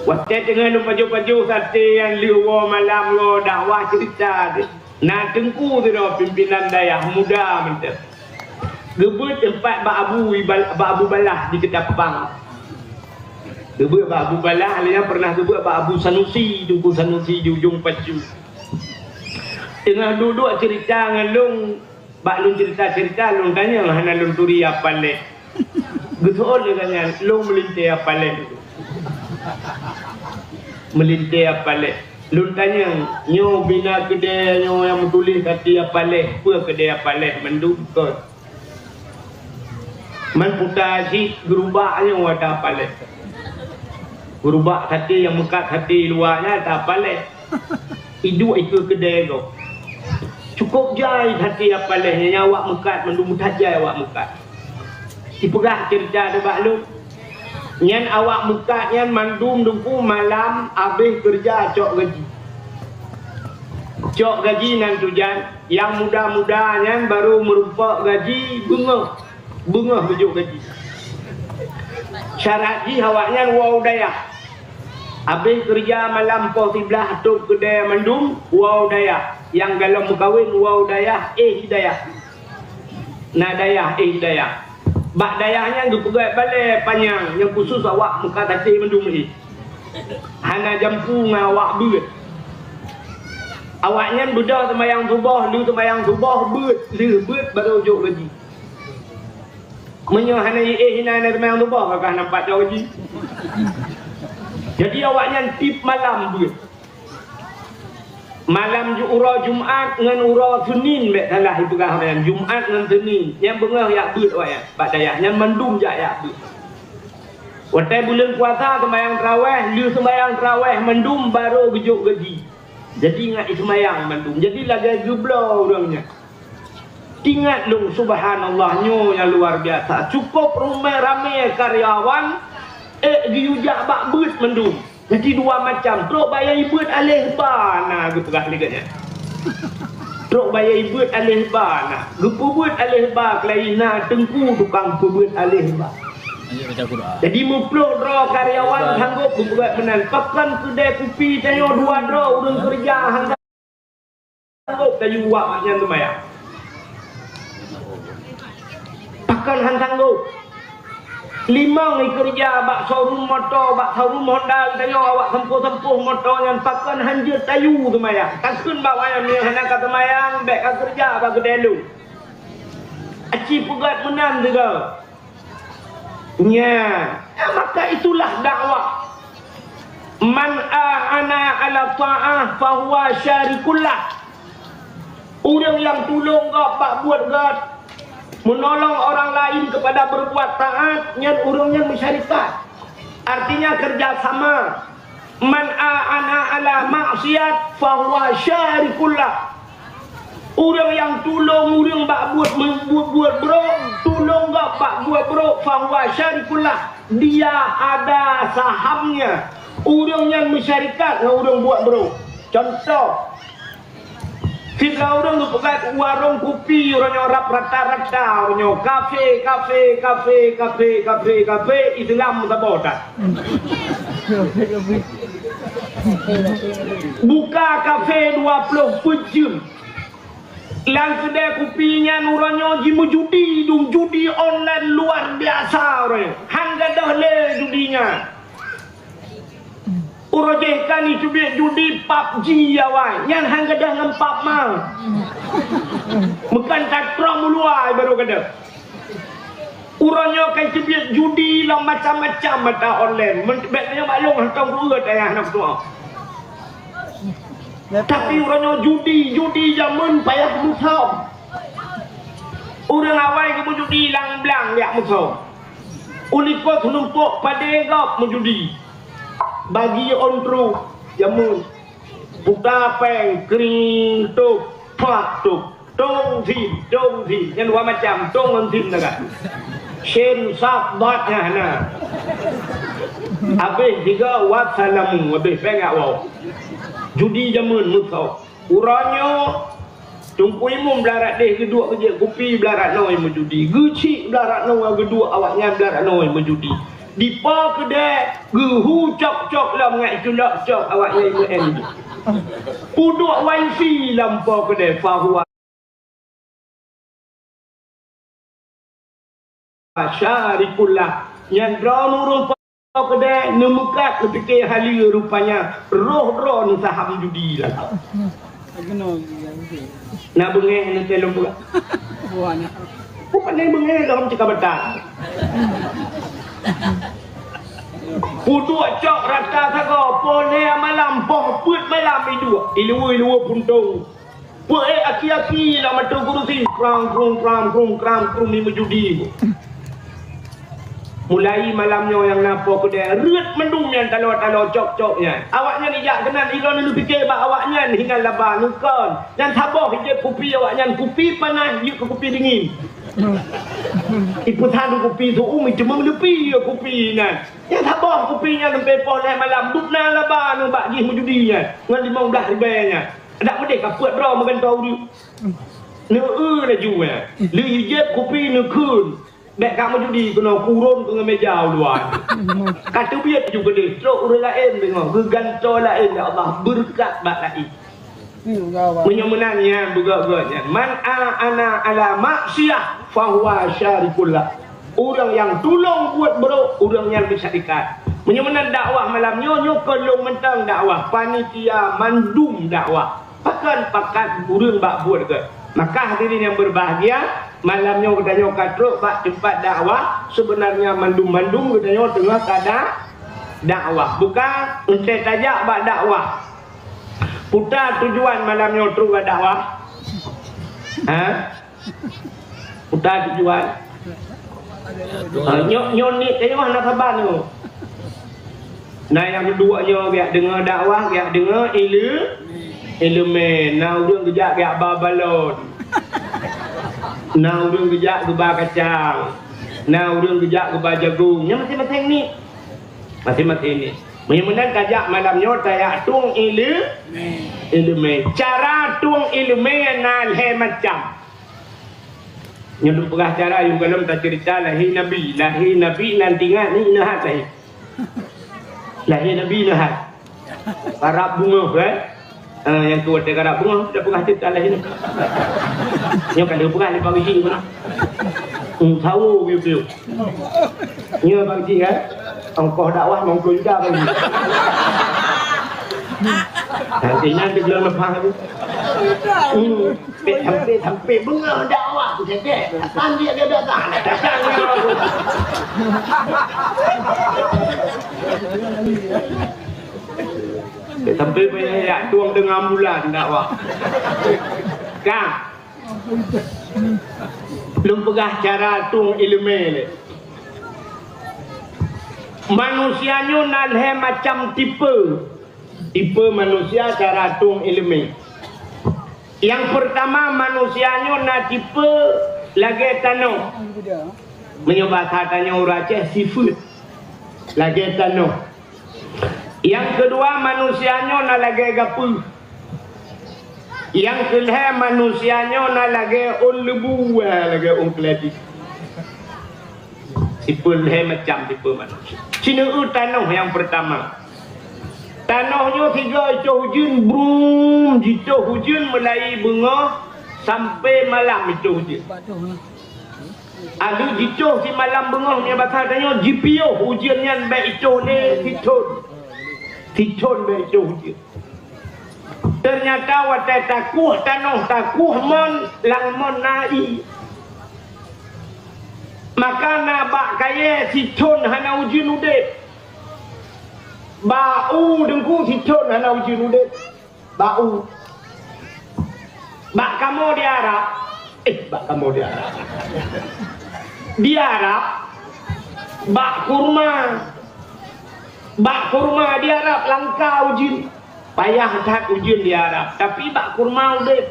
Waktu tengah lu paju-paju kata yang liwa malam lo dakwah cerita tu. Nah tengku tu dah pimpinan dayah muda minta. Gebut tempat Pak Abu Balah di Kedapang. Gebut Pak Abu Balah dia pernah gebut Pak Abu Sanusi, Tunku Sanusi di ujung Pacu. Tengah duduk cerita dengan long, bak long cerita long tanya hana long turi apa le. Gesol dia tanya long melintai apa le. Melintai apa le. Long tanya nyo bina kedai nyo yang tulis kati apa le, apa kedai apa le menduk kot. Man putasi gerubaknya ada apa le. Gerubak kati yang mekat kati luarnya ada apa le. Hidup itu kedai tu. Cukup jai hati apa leh awak mekat mendum tajai awak mekat. Diperah cerita debat lu. Nyan awak mekat nyan mandum dungku malam habis kerja cok gaji. Cok gaji nan tujan yang muda-muda nyan baru merupak gaji bunga bejuk gaji. Syarat ji awaknya wow daya. Habis kerja malam po sebelah tu kedai mandum wow daya. Yang kalau berkahwin wow dayah hidayah. Nah dayah hidayah. Bak dayahnya tu pegat balik panjang yang khusus awak muka tadi mendum ni. Hana jampu dengan awak beut. Awaknya budak sembahyang subuh, lu sembahyang subuh beut baru juk gaji. Menyo hana hina sembahyang subuh kakak nampak jauh gaji. Jadi awaknya tip malam beut. Malam urah Jumaat dengan urah Senin mek salah itu kah orang Jumaat dengan Senin yang bengah yak beut awak ya pak dayah yang mendum yak beut. Waktu bulan puasa sembahyang tarawih, lu sembahyang tarawih mendum baru bejuk gaji. Jadi ingat sembahyang mendum. Jadi lagi jublo orangnya. Ingat lu subhanallah nyo yang luar biasa. Cukup ramai karyawan diujak bak beut mendum. Jadi dua macam, truk bayar ibut alih ba nah gitu kah liganya. Truk bayar ibut alih ba nah, gepubut alih ba kelaina tengku tukang pubut alih ba. Jadi mupluk dro karyawan sanggup buat menan. Pakan kedai kopi tanya dua dro urang kerja sanggup tayu wak macam tu maya. Pakan han sanggup. Lima ni kerja bak showroom motor, bak showroom Honda tanya awak sempuh-sempuh motor yang pakan hanjir tayu tu maya. Takun bawa yang ni hendak kata mayang bek kerja bak kedai lu. Aci pegat menan juga. Nya, maka itulah dakwah. Man a'ana ala ta'ah fahuwa syarikullah. Orang yang tolong gak bak buat gak menolong orang lain kepada berbuat taat, nyan urungnya masyarakat. Artinya kerjasama. Man a'ana ala maksiat fahuwa syarikullah. Orang yang tolong orang bak buat bro, tolong gak bak buat bro, fahuwa syarikullah. Dia ada sahamnya. Orang yang masyarakat dengan orang buat bro. Contoh, kita orang tu pegat warung kopi, orangnya rap rata-rata, orangnya kafe, Islam tak bodoh. Buka kafe 20 jam. Lang kedai kopinya orangnya jimu judi, judi online luar biasa orangnya. Hangga dah le judinya. Urojehkan itu biar judi PUBG ya wai. Yang hangga dah ngempap mal. Bukan takrong muluai baru kata. Urangnya kan biar judi lah macam-macam mata online. Betulnya maklum hantang urut ayah nak tua. Tapi urangnya judi zaman payah musam. Urang awal ke judi lang-blang ya musam. Ulikot numpuk pada gap menjudi. Bagi ontru jamun buka peng kering tuk pak tuk dong tim yang dua macam dong tim naga shen sak batnya na habis tiga wat salamu habis pengak wow judi jamun musau uranyo tungku imum belarat deh kedua kerja kopi belarat noi menjudi gecik belarat noi kedua awaknya belarat noi menjudi di pa kedai gehu cok-cok lah mengat culak cok awak yang IMN puduk wifi lampa kedai fahuwa syarikullah yang nurung pa kedai nemukat ketika halia rupanya roh-roh ni saham judi lah nak bengih nak telung pula bukan yang bengih dalam cakap betul puduk cok rata saga pone malam poh put malam itu ilu puntung put aki-aki lah matu kurusi krang ni menjudi mulai malamnya yang nampak kedai ret mendung yang talo cok-coknya awaknya ni jak kenal ilon lu fikir bak awaknya ni hingga labah nukon yang tabah hijab kopi awaknya kopi panas yuk ke kopi dingin ibu tadu kopi tu cuma melepi ya kopi ni yang tabah kopinya sampai poleh malam dupna labah nu bak jih menjudinya dengan 15 ribanya ada merdeka kaput bro makan tahu dia nu dah jual lu hijab kopi nukun Dek kamu judi kena kurun ke meja luar. Kata biar juga deh. Truk orang lain tengok. Geganto lain ya Allah berkat bak lain. Menyemenannya begat-begatnya. Man ana ala maksiyah fahuwa syarikullah. Orang yang tolong buat buruk, orang yang bersyarikat. Menyemenan dakwah malam nyo kelong mentang dakwah. Panitia mandum dakwah. Pakan burung bak buat ke. Maka hadirin yang berbahagia, malamnya katanya katruk bak tempat dakwah, sebenarnya mandum-mandum katanya tengah kada dakwah. Bukan untuk tajak bak dakwah. Putar tujuan malamnya terus bak dakwah. Putar tujuan. Nyonit tengok nak sabar tu. Nah yang keduanya biar dengar dakwah, biar dengar elemen, now dia kejak ke balon, now dia kejak ke kacang, now dia kejak ke jagung. Yang masing-masing ni, masing-masing ni. Menyembuhkan kajak malamnya tayak tung elemen. Cara tung elemen nalhe macam. Yang perah cara yang kalau tak cerita lahir Nabi nanti ingat ni nahat lahir. Lahir Nabi nahat. Arab bunga kan? Yang tua dia garap bunga dah pernah cerita lah ini. Yang kan dia pernah lepas biji pun. Tahu gitu. Nya bagi kan. Ongkos dakwah mongko juga bagi. Nantinya dia belum lepas tu. Sampai bunga dakwah tu cakap. Kan dia datang. Sampai banyak tuang dengan bulan dakwah. Kang. Belum pegah cara tuang ilmu ni. Manusianya nalhe macam tipe manusia cara tuang ilmu. Yang pertama manusianya na tipe lagi tanah. Menyebab katanya orang Aceh seafood. Lagi tanah. Yang kedua manusianya nak lagi gapu. Yang ketiga manusianya nak lagi lebu lagi keladi. Tipe macam tipe manusia. Cina tanah yang pertama. Tanahnya 3 itu hujan brum, itu hujan mulai bunga sampai malam itu hujan. Ada itu si malam bunga ni bakal tanya GPO hujannya baik itu ni Titon begitu je. Ternyata watai takuh tanah takuh mon lang mon nai. Maka nabak kaya titon hana ujin udep. Bau dengku titon hana ujin udep. Bau. Bak kamu di Arab. Bak kamu di Arab. Di Arab bak kurma. Bak kurma di Arab langka ujin. Payah tak ujin di Arab. Tapi bak kurma udah.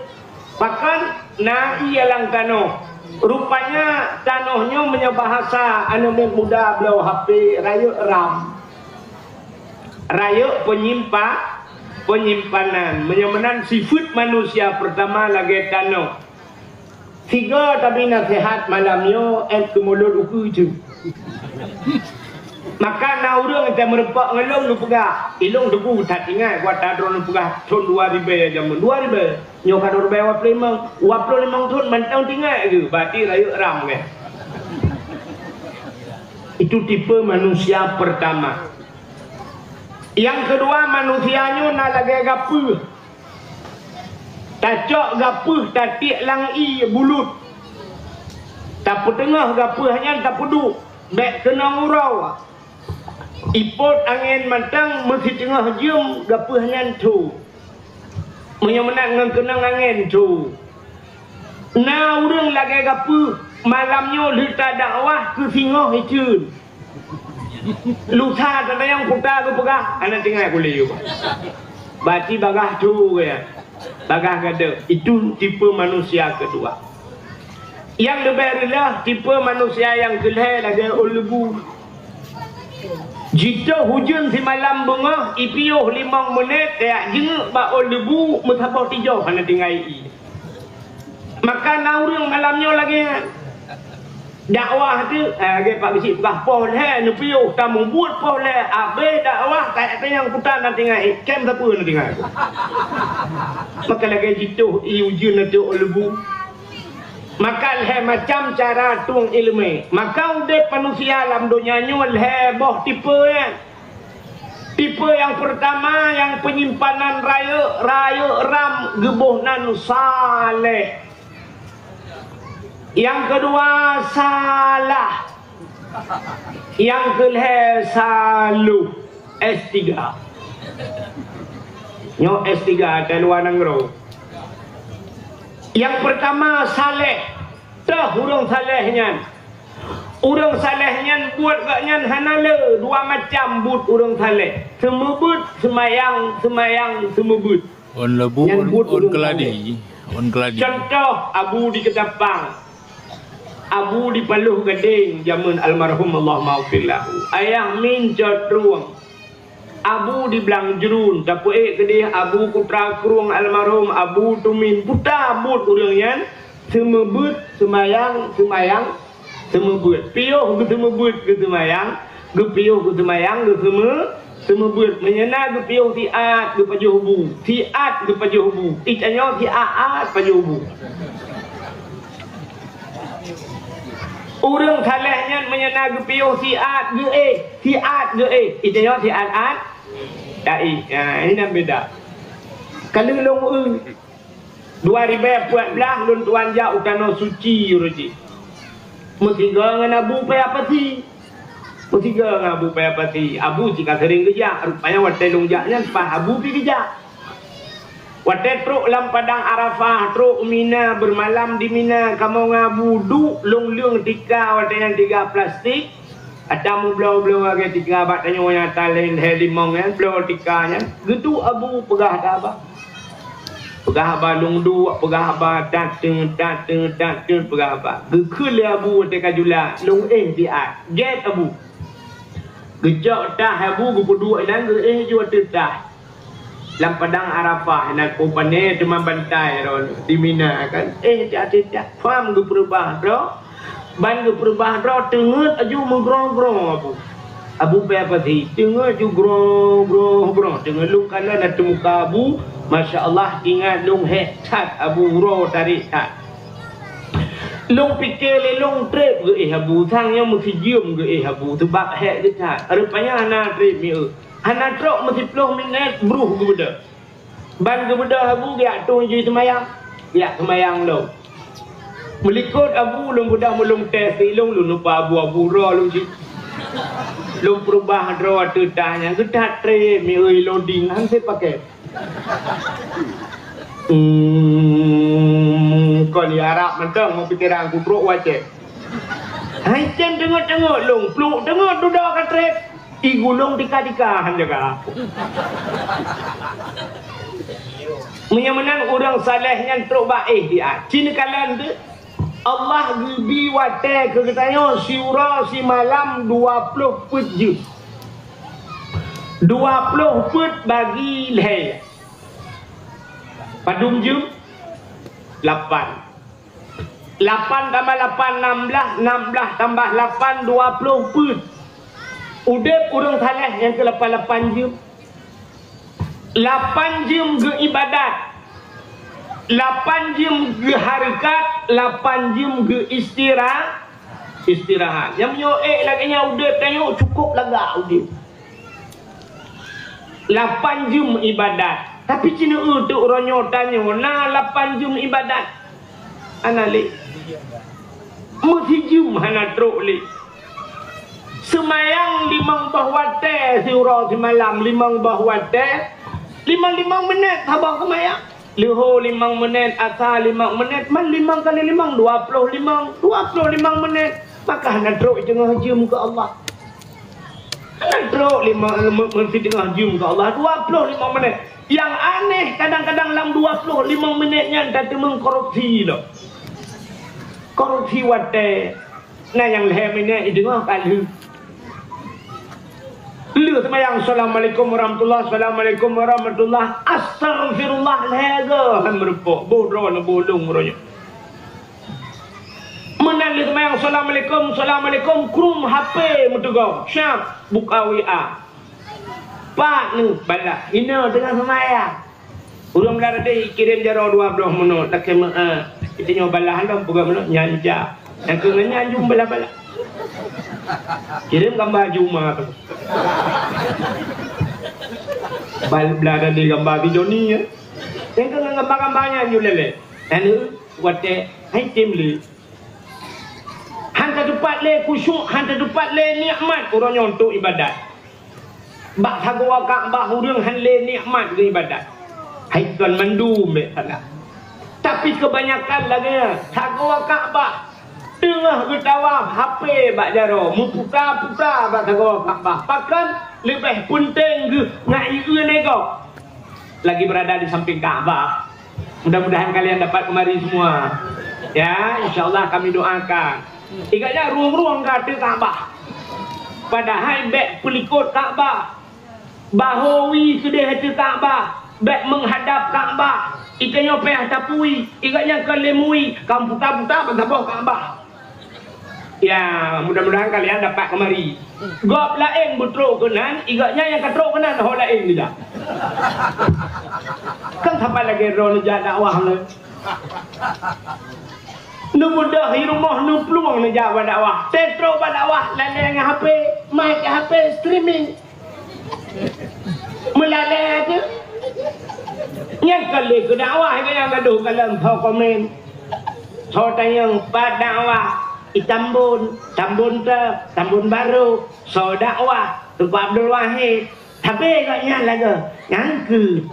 Bahkan na iya lang tanah. Rupanya tanahnya menyebahasa anak muda belau HP raya ram. Raya penyimpanan. Menyemenan sifat manusia pertama lagi tanah. 3 tapi nasihat malamnya kemulut uku je. Maka na urang kita merepak ngelong lu pegah. Ilong debu tak ingat kuat tadron lu pegah ton 2000 jamun 2000. Nyo kador bawa 25 ton mantau tinggal ke. Berarti rayu ram ke. Itu tipe manusia pertama. Yang kedua manusianya nak lagi gapuh. Tacok gapuh tatik langi bulut. Tak tengah gapuh hanya tak peduk. Bek kena ngurau. Ipot angin matang mesti tengah jam gapuh hanya tu. Menyemenang dengan kenang angin tu. Nah orang lagi gapuh malamnya lita dakwah ke singoh hicun. Lusa tanda yang putar ke pegah. Anak tinggal boleh juga. Baci bagah tu ya. Bagah kata. Itu tipe manusia kedua. Yang lebih adalah tipe manusia yang kelihatan lagi olebu. Jika hujan si malam bunga, ipiuh 5 menit, tak jenguk ba olebu, musabah 3 anak tinggal i. Maka naurung malamnya lagi. Dakwah tu, lagi Pak Bisi pegah poh leh, nupiuh, tamu buat poh leh, habis dakwah, tak ada yang putar nak tinggal i. Kem siapa nak tinggal. Maka lagi jituh, i hujan nanti olebu. Maka leh macam cara tuang ilmu. Maka udah manusia dalam dunia leh boh tipe ya. Tipe yang pertama yang penyimpanan raya ram gebuhnan saleh. Yang kedua salah. Yang kelih salu S3. Nyo S3 ada luar negeri. Yang pertama saleh. Dah urang salehnya. Urang salehnya buat gaknya hanale dua macam but urang saleh. Semebut semayang semebut. On lebu on keladi. On keladi. Contoh Abu di Ketapang. Abu di Paluh Gading zaman almarhum Allah maafillahu. Ayah min jodruang. Abu di Belang Jerun, tapi kedih Abu Kutra Kurung almarhum Abu Tumin putar but urangnya semebut semayang semebut piuh ke semebut ke semayang ke piuh ke semayang ke semebut menyena ke piuh tiat ke pajuh hubu tiat ke pajuh hubu itanya tiat pajuh hubu. Urang salehnya menyena ke piuh tiat ke itanya tiat dai. Ini yang beda. Kalau long 2014 lun tuan ja utano suci uruji. Mesti dengan Abu Payapati. Mesti dengan Abu Payapati. Abu jika sering kerja, rupanya waktu lonjaknya pas Abu pergi kerja. Waktu truk lam padang Arafah, truk Mina bermalam di Mina, kamu ngabu duk long tika waktu yang 3 plastik. Ada mu blow lagi 3 bat tanya yang talent helimong kan blow tikanya. Gitu Abu pegah dah apa? Pegah balung dua, pegah dateng pegah apa? Gekul Abu teka jula, long dia. Get Abu. Gejak dah Abu gupudua dan jua tetah. Lam padang Arafah nak kompane teman bantai ron di Mina kan. Tidak. Faham geperubah bro? Ban ke perubahan roh tengah aju mengrong-grong Abu Payapati tengah aju grong tengah lung kala nak temuka Abu Masya Allah ingat lung hetat Abu roh tarik tak lung fikir lung trip ke Abu thangnya mesti jium ke Abu sebab hek ke tak rupanya anak trip ni anak truk mesti 10 minit beruh ke benda ban ke benda Abu dia tu je semayang lo melikut Abu lung budak mulung tes ilung lu lupa abu roh lu ji lung perubah roh tetahnya gedak tre mi euy loading hang se pakai kau ni Arab mentang mau pikiran aku bro wace hai cem tengok lung pluk tengok dudak kan tre igulung dika-dikahan jaga menyemenang orang salehnya truk baik dia cina kalian tu Allah gibi wate ke katanya siura si malam 20 put je 20 put bagi leh padum je 8 tambah 8 16 tambah 8 20 put Udep urang salah yang ke 8 jam. 8 jam ke ibadat. 8 jam ke harikat, 8 jam ke istirahat. Yang menyoek lagi nya udep tengok cukup laga udep. 8 jam ibadat. Tapi cina tu orang tanya, nah 8 jam ibadat. Analik. Mesti jam hana truk li. Semayang 5 bahwate surah semalam 5 bahwate 5 minit habang semayang. Luhur 5 minit, asar 5 menit, man 5 kali 5 25 menit. Maka hana truk tengah jam ke Allah. Hana truk 5 mesti tengah jam ke Allah 25 menit. Yang aneh kadang-kadang dalam 25 minitnya tadi mengkorupsi loh. Korupsi wate. Nah yang lehem ini dengar kali. Lu semayang assalamualaikum warahmatullahi assalamualaikum warahmatullahi astaghfirullah lega han merupuk bodoh na bolong ronya. Menan lu semayang assalamualaikum krum HP mutugau. Syap buka WA. Pak ni bala ina tengah semayang. Urang belar dia kirim jaro 12 menit tak kena kita nyoba balah dah program mana nyanja. Yang kena nyanjung bala-bala. Kirim gambar Juma tu. Belar dia gambar video ni ya. Yang kena gambar-gambarnya nyulele. Anu wate hai tim li. Hanta dapat le khusyuk, hanta dapat le nikmat orang nyontok ibadat. Bak hagwa Kaabah urang hanle nikmat ke ibadat. Hai tuan mandum salah. Tapi kebanyakan lagi hagwa Kaabah tengah bertawaf HP bak jaro muputa-puta bak hagwa Kaabah. Pakan lebih penting ke ngai nego lagi berada di samping Kaabah. Mudah-mudahan kalian dapat kemari semua. Ya, insyaallah kami doakan. Ikatnya ruang-ruang kata Kaabah. Padahal bek pelikut Kaabah. Bahawi kedai hati Kaabah, baik menghadap Kaabah. Ikatnya payah tapui, ikatnya kelemui, kamu putar-putar bertabah Kaabah. Ya, mudah-mudahan kalian dapat kemari. Gop lain butruk kenan, ikatnya yang katruk kenan hol lain tidak. Kan sampai lagi roh nejak dakwah le. Nu mudah rumah nu peluang nejak dakwah. Tetro dakwah lain dengan HP, mic HP streaming. Melalai tu yang kali ke dakwah yang gaduh dalam komen so tayang pada dakwah Tambun Tambun baru so dakwah tu Abdul Wahid tapi katnya lagi ngangku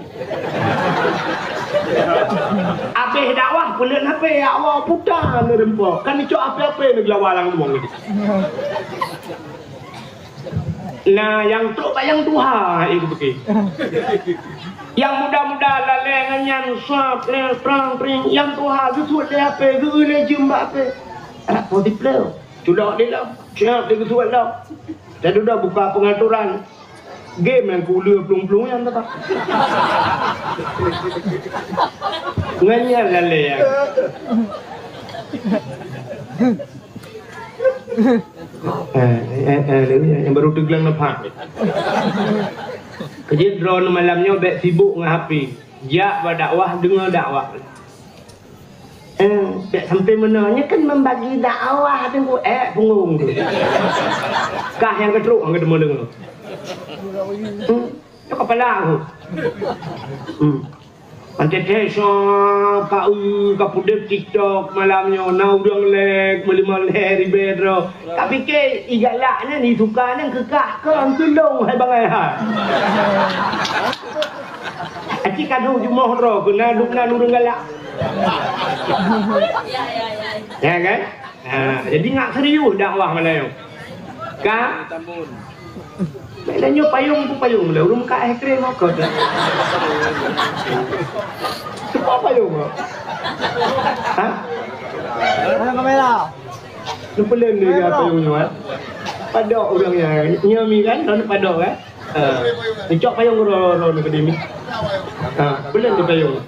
habis dakwah pulen HP Allah putar ni rempok kan dicok apa-apa ni lawalang luang ni. Nah, yang tu bayang Tuhan itu begitu. Yang muda-muda laleng nyan swap le prang pring yang Tuhan tu suat le apa tu le jumba apa. Ah, poti pleu. Sudah dia lah. Siap dia suat dah. Dah dah buka pengaturan. Game yang kula plung-plung yang tak. Nganyan laleng. Yang baru teglang nampak. Kerja drone malamnya baik sibuk dengan HP. Jak berdakwah dengar dakwah. Tak sampai menanya kan membagi dakwah tengok punggung tu. Kah yang ketruk ang ketemu dengar. Tu kepala aku. Pantai desa kau kapudep TikTok malamnya nau dong lek melimale ribedro. Tapi ke igalaknya ni suka nang kekah kan tolong hai bangai ha. Aki kadu jumoh ro kena dukna nurung galak. Ya kan? Jadi ngak serius dakwah Melayu. Ka Melanyo payung lah, urung ka ekre mo ko. Supa payung mo. Ha? Ano kamera? Lupalan dia payung mo. Padok orangnya. Nyami kan, don padok kan? Dicok payung ro ni kedemi. Belan dia payung.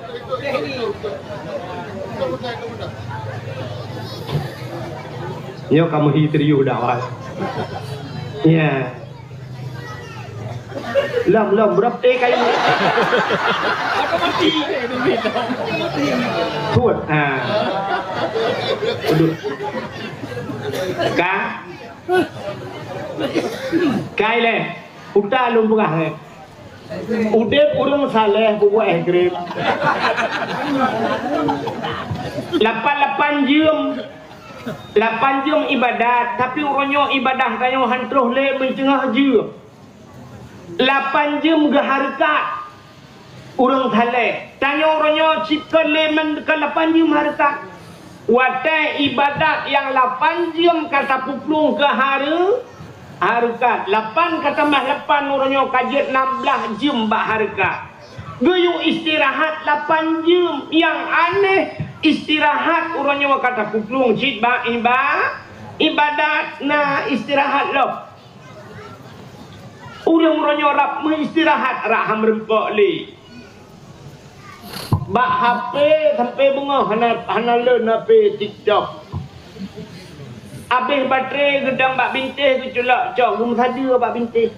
Nyo kamu hitriu dakwah. Ya. Lam berapa kayu. Tuat. Duduk. Kai le. Uta lum pugah le. Udah urung saleh buat grip. 8 jam ibadat tapi orangnya ibadah kayu hantruh le mencengah je 8 jam ke harkat urang thaleh tanya orangnya cipta le men ke 8 jam harkat watai ibadat yang 8 jam kata puplung ke harkat 8 kata mah 8 orangnya kajet 16 jam bak harkat guyung istirahat 8 jam yang aneh istirahat orangnya kata puplung cik ba ibadat na istirahat lo orangnya rap istirahat raham rempok li bak HP sampai bunga hana learn HP TikTok habis baterai gedang bak bintih ke culak cok gum sadia bak bintih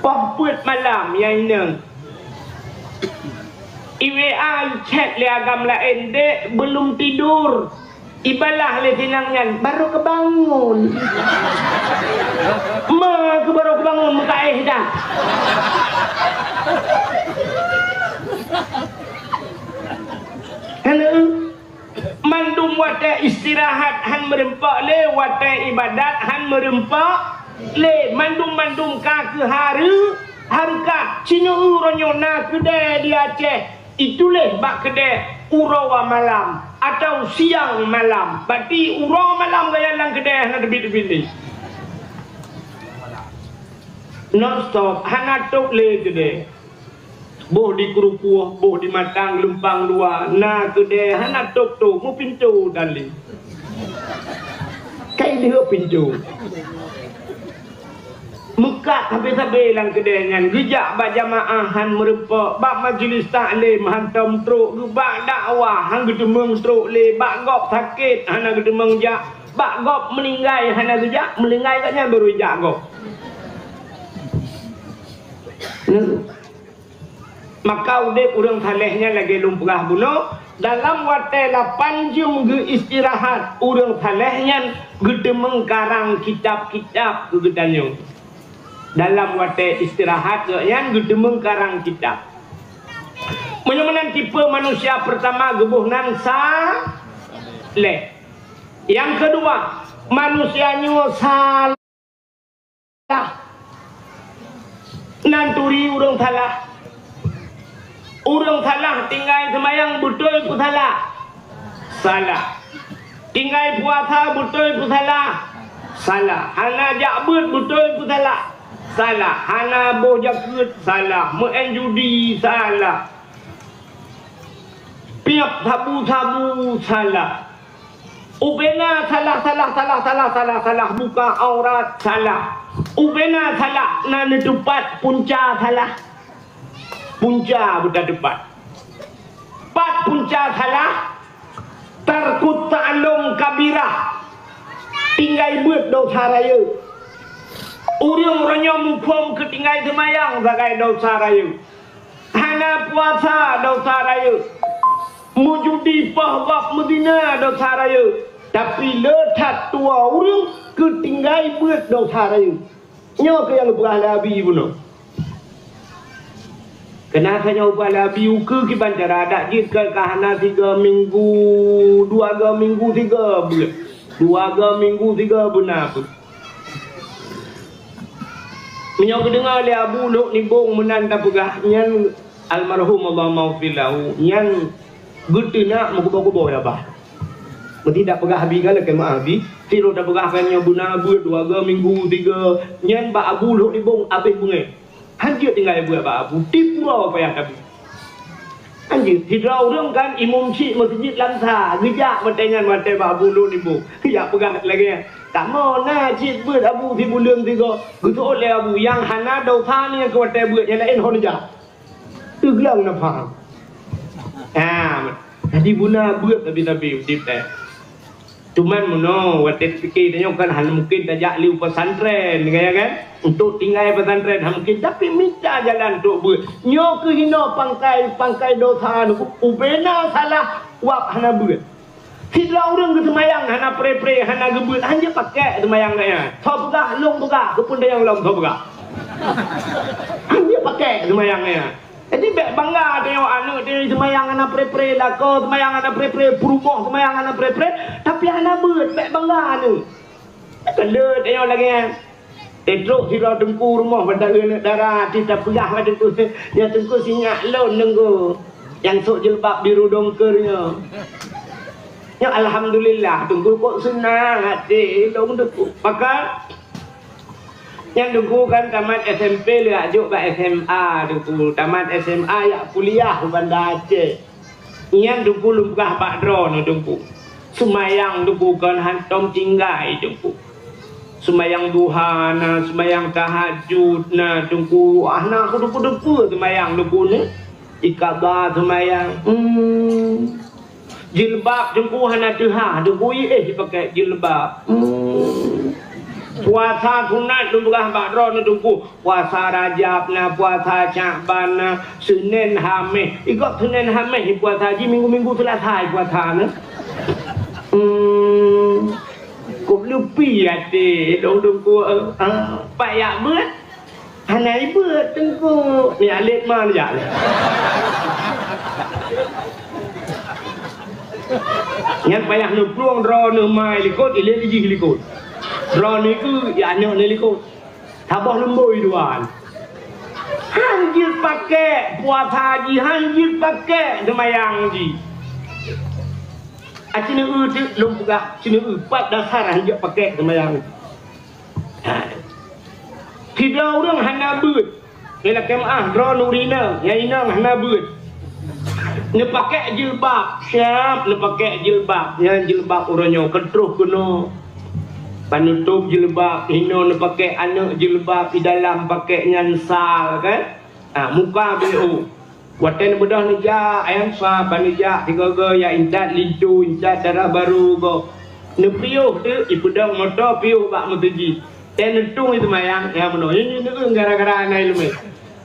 pahput malam yang ini IWA chat le agam lain dek belum tidur ibalah le tinangnya baru kebangun baru kebangun muka dah hello mandum wate istirahat han merempak le wate ibadat han merempak le mandum ka ke harga cina uronyo na kedai di Aceh itulah bak kedai urawa malam atau siang malam berarti urawa malam gaya lang kedai hana debit ni non stop hana tok le kedai boh di kerupuh boh di matang lempang dua na kedai hana tok mu pintu dali kai dia pintu Mekah sampai-sampai lang kedengan gejak bak jamaahan merempak bak majlis taklim hantam truk bak dakwah hang gedemeng truk le bak gop sakit hana gedemeng jak bak gop meninggai hana gejak melinggai katnya baru jak gop maka udah urang salehnya lagi lumpah bunuh dalam watai 8 jam ge istirahat urang salehnya gedemeng karang kitab-kitab gegedanyo dalam watai istirahat yang gedemeng karang kitab menyamanan tipe manusia pertama gebuhnan saleh yang kedua manusianya salah nanturi urang salah tinggal semayang betul pun salah tinggal puasa betul pun salah hana jakbut betul pun salah hana boh jakut salah main judi salah piap sabu-sabu salah ubena salah buka aurat salah ubena salah na depat punca salah punca budak depan pat punca salah tarkut ta'lum kabirah tinggal buat dosa raya urang-urangnya mufum ketinggal semayang sebagai dosa raya hana puasa dosa raya mujudi pahwab medina dosa raya tapi letak tua urang ketinggal buat dosa raya nyo ke yang berhala abi bunuh kenapa nyoba labi uke ki bandara dak jika kahana 3 minggu 2 minggu 3 bulan 2 minggu 3 bulan pun menyok dengar le abu luk ni bong menanda pegah nyan almarhum Allah maghfirlahu nyan gutuna mugo-mugo ya bah tidak pegah abi kala ke ma abi tiro dak pegah kan nyo buna bu 2 minggu 3 nyan ba abu luk ni bong abe bungai anjir tinggal buat abu tipu apa yang kami anjir tidak orang kan imam syik masjid lansa gejak bertanya mata abu lu ni bu ya pegang lagi tak mau na syik buat abu di bulan 3 gitu oleh abu yang hana dosa ni ke mata buat yang lain honja teglang na faham jadi buna buat tapi tip Cuman mono waktu fikir tanya kan hal mungkin tajak liu pesantren kan untuk tinggal pesantren hal mungkin tapi minta jalan untuk buat nyo ke hino pangkai dosa nu ubena salah wap hana buat tidak orang ke semayang hana pre hana gebut hanya pakai semayang nya thau pegah long pegah kepun dayang long thau pegah hanya pakai semayang nya. Jadi bek bangga tengok anak dia semayang anak pre lah kau semayang anak pre berubah semayang anak pre tapi anak beut bek bangga ni. Kena tengok lagi kan. Teruk sirau tengku rumah pada anak darah kita pegah pada tu dia tengku sinyak lon nengku yang sok jilbab biru dongkernya. Ya alhamdulillah tengku kok senang hati dong tengku. Maka yang dulu kan tamat SMP le ajuk ke SMA dulu tamat SMA ya kuliah ke Banda Aceh yang dulu lugah Pak Dron dulu semayang dulu kan hantom tinggai dulu semayang duha na semayang tahajud na dulu anak dulu semayang dulu ni ikabah semayang jilbab dulu hana tuha dulu dipakai jilbab puasa sunat dulu Pak Dron dulu puasa Rajab na puasa Syakban na Senin Khamis ikut Senin Khamis puasa haji minggu Selasa puasa na kok lupi hati dulu payah beut hanai beut tengku ni alit mana ya yang payah nu pluang ro nu mai likut ilet ji likut ro ni ku ya anak ni likut tabah lemboi duan hanjil pakai puasa haji hanjil pakai semayang ji acina tu lom buka cina pat dasar hanjil pakai semayang tidak orang hana beut ialah kemah ro nurina yang inang hana beut ni pakai jilbab siap ni pakai jilbab yang jilbab orangnya ketruh kuno panutup jilbab hino ni pakai anak jilbab di dalam pakai nyansal kan muka BO watan bedah ni ja ayam sa panija tiga ya intat licu intat darah baru go ni piuh tu ipudang motor piuh bak meteji tenetung itu mayang ya meno ini gara-gara anai lume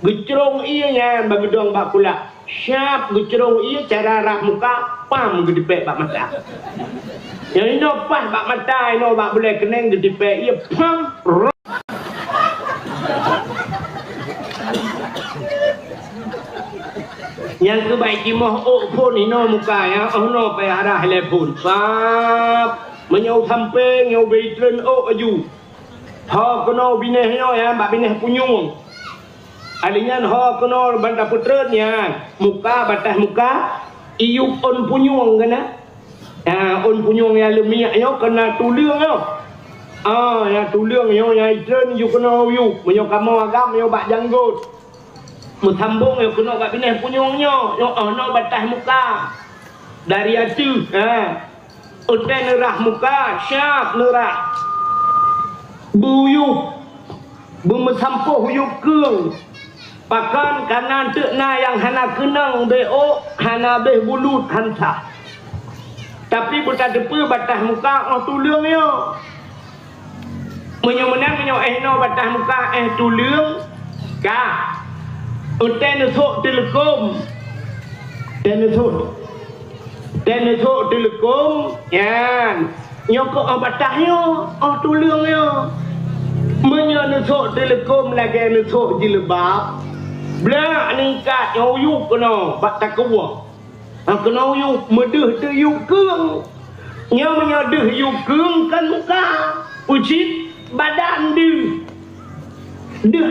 gecrong iya nya bagedong bak pula siap gecrong iya cara rak muka pam gedipek bak mata yang ini pas bak mata ini bak boleh keneng gedipek iya pam yang kebaiki moh pun ini muka ya no payah telepon sap menyau samping nyau beitren aju ha kono binehnya ya bak bineh punyung alinya ha kono banta putrenya muka batas muka iup on punyung kana on punyung ya lemiak yo kena tuliang yo ya tuliang yo ya itren yu kono yu menyo kamu agam yo bak janggut sambung yo kena bak bineh punyungnya yo no batas muka dari atu utai nerah muka syap nerah buyuh bermesampuh huyup keung pakan kanan tekna yang hana kenang BO hana beh bulut hantar tapi buta depa batas muka tuliang yo menyo menang menyo no batas muka tuliang ka utai nesok telekom dan nesok telekom yan nyokok batahnya tuliang yo menyo nesok telekom lagi nesok jilbab bla ningkat yuk kena bak takwa kena yuk medeh de yuk keung nya menyo deh yuk keung kan muka ucit badan deh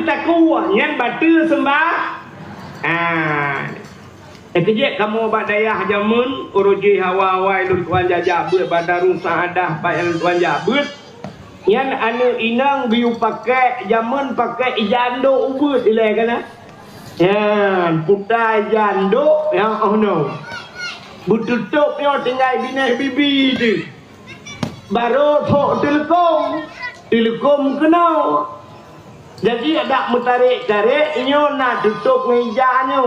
takwa nyan batu sembah kejek kamu bak dayah jamun uruji hawa-hawai lu tuan jajak beut badarung saadah bayang tuan jabut yan anu inang biu pakai jamun pakai jando ubut ilai kana yan putai jando yang no bututup yo tinggal bineh bibi tu baru thok telekom kenal jadi ada mutarik-tarik nyo nak tutup mejanya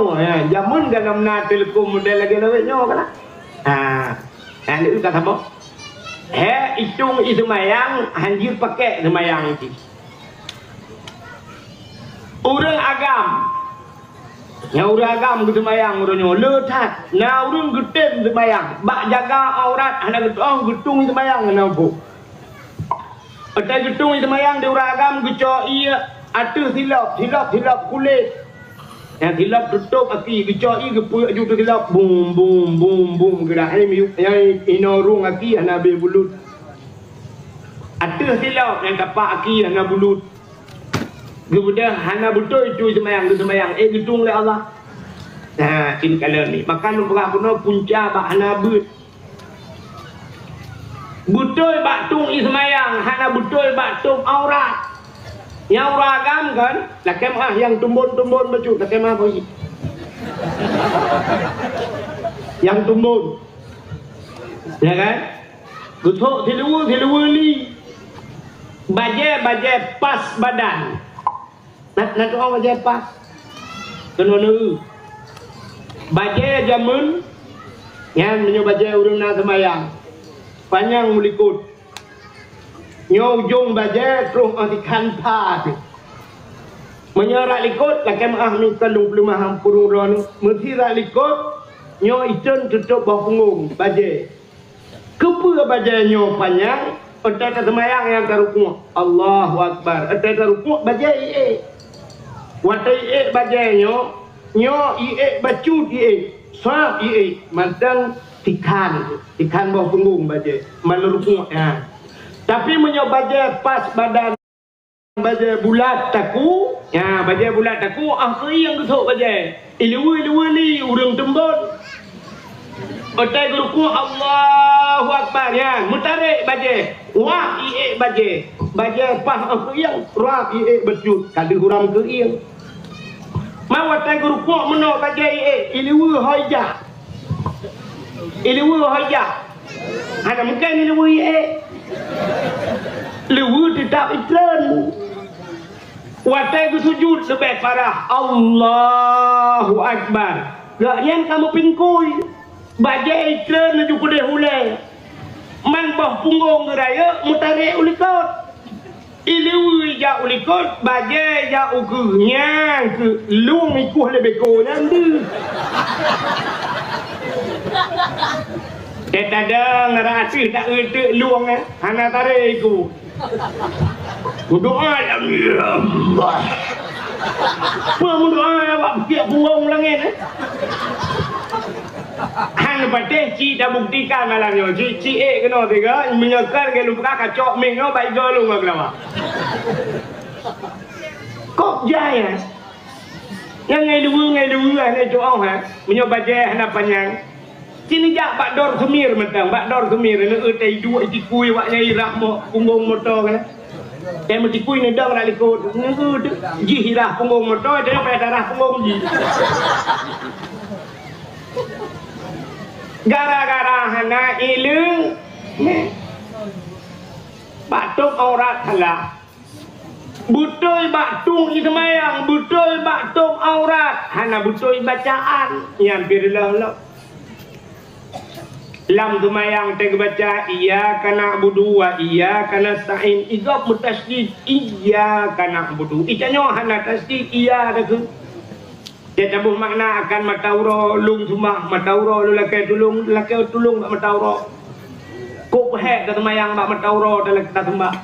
jamun dalam na telekom model lagi lawetnya kana itu kata apa Hitung semayang hanjir pakai semayang itu. Orang agam. Yang orang agam ke semayang orangnya letat. Nah orang getem semayang. Bak jaga aurat anak getung semayang nampu. Ada getung semayang di orang agam gecok ia ada hilap kulit. Yang hilap tutup aki gecok ia gepuk juga hilap bum gerak yang inorung aki anak bebulut. Ada hilap yang dapat aki anak bulut. Kemudian hana betul itu semayang gedung oleh Allah. Nah, ini kalau ni makan berapa pun punca bak hana but. Betul bak tung semayang, hana betul bak tung aurat. Yang ragam kan, lakem yang tumbun baju, lakem apa sih? Yang tumbun. Ya kan? Gutok tilu li. Baje pas badan. Nak orang baje pas. Kena nu. Baje jamun. Yang menyo baje urang na semayang. Panjang mulikut. Nyo ujung baje terus anti kanpa. Menyerak likut lakem mi kalung pelumah purung ron. Mesti rak likut nyo icun tutup bawah punggung baje. Kepa baje nyo panjang. Otak semayang yang terukuk. Allahu Akbar. Otak terukuk baje Watai baje nyo bacut swab mantan tikan bawah punggung baje malurukuk ya. Tapi menyo baje pas badan baje bulat taku ya baje bulat taku akhir yang getok baje ilui li urang tembon otai rukuk Allahu Akbar ya mutarik baje wah baje pas akhir yang rap becut kali huram ke ieng mawat rukuk meno baje ilui hoja ada mungkin ilui lewu tetap iklan watai ku sujud lebih parah Allahu Akbar gak yang kamu pingkui bajai iklan naju kude hule man bah punggung geraya mutarik ulikot ilewu ja ulikot bajai ja ugunya ke lung ikuh lebih ko nanti kita ada ngerasi tak ada luang hana tarik ku doa ya Allah doa ya pak tiap punggung langit hana patih ci dah buktikan malamnya ci kena tiga menyekar ke lupa kacok minggu baik golong agama kok jaya yang ngai dua hana doa menyobaje hana panjang sini jak bakdor semir mentang bakdor semir ni utai dua tikui waknya irah mo punggung motor kan dia mesti kui ni dang nak likut ji irah punggung motor dia pada darah punggung ji gara-gara hana ilung batuk aurat halah betul batung semayang betul batung aurat hana betul bacaan yang birlah lam semayang teg baca iya kana budu wa iya kana sa'in igab mutasdid iya kana budu icanyo hana tasdid iya dak dia tabuh makna akan matauro lung sumah matauro lelaki tulung matauro kop he dak semayang mak matauro dalam kita sembah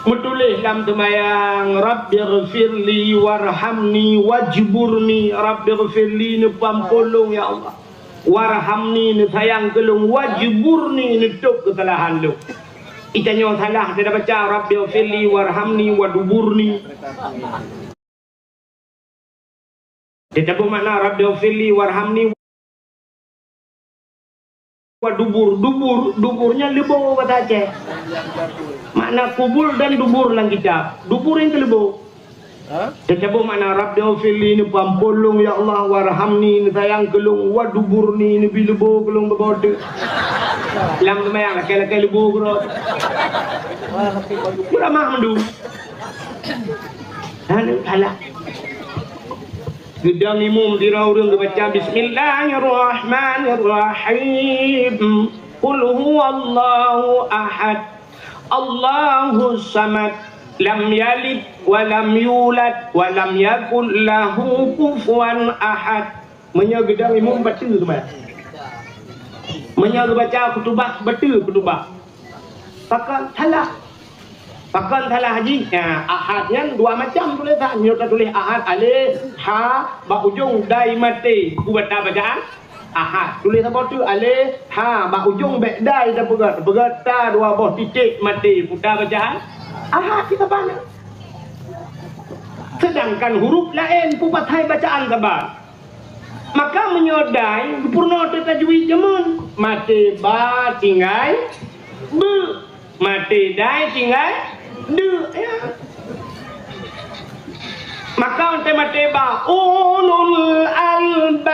metulis lam semayang rabbighfirli warhamni wajburni rabbighfirli ni pampolong ya Allah warhamni ni sayang kelung wajburni ni tuk kesalahan lu itanyo salah dia baca rabbighfirli warhamni waduburni dia tahu makna rabbighfirli warhamni duburnya lebo kata Aceh makna kubur dan dubur lang kitab dubur yang kelebo dia cabut makna rabbighfirli ni pampolong ya Allah warhamni ni sayang kelung waduburni ni bilebo kelung bebode lam semayang laki-laki lebu kerot ramah mendu salah gedang imum dirau orang baca bismillahirrahmanirrahim Qul huwallahu ahad, Allahus samad, lam yalid wa lam yulad wa lam yakul lahu kufuwan ahad. Menyegedang imam baca tu mai. Menyegedang baca kutubah. Pakan thalah haji. Ya, ahadnya dua macam tulisan. Nyo tulis ahad alif ha ba ujung dai mati. Ku baca bacaan ahad. Tulis apa tu alif ha ba ujung be dai dah begat ta dua boh titik mati. Putar bacaan ahad kita banyak. Sedangkan huruf lain pupathai bacaan sabar. Maka menyodai purna tajwid jemun. Mati ba tinggal be, mati dai tinggal de ya. Maka untuk mati ba ulul albab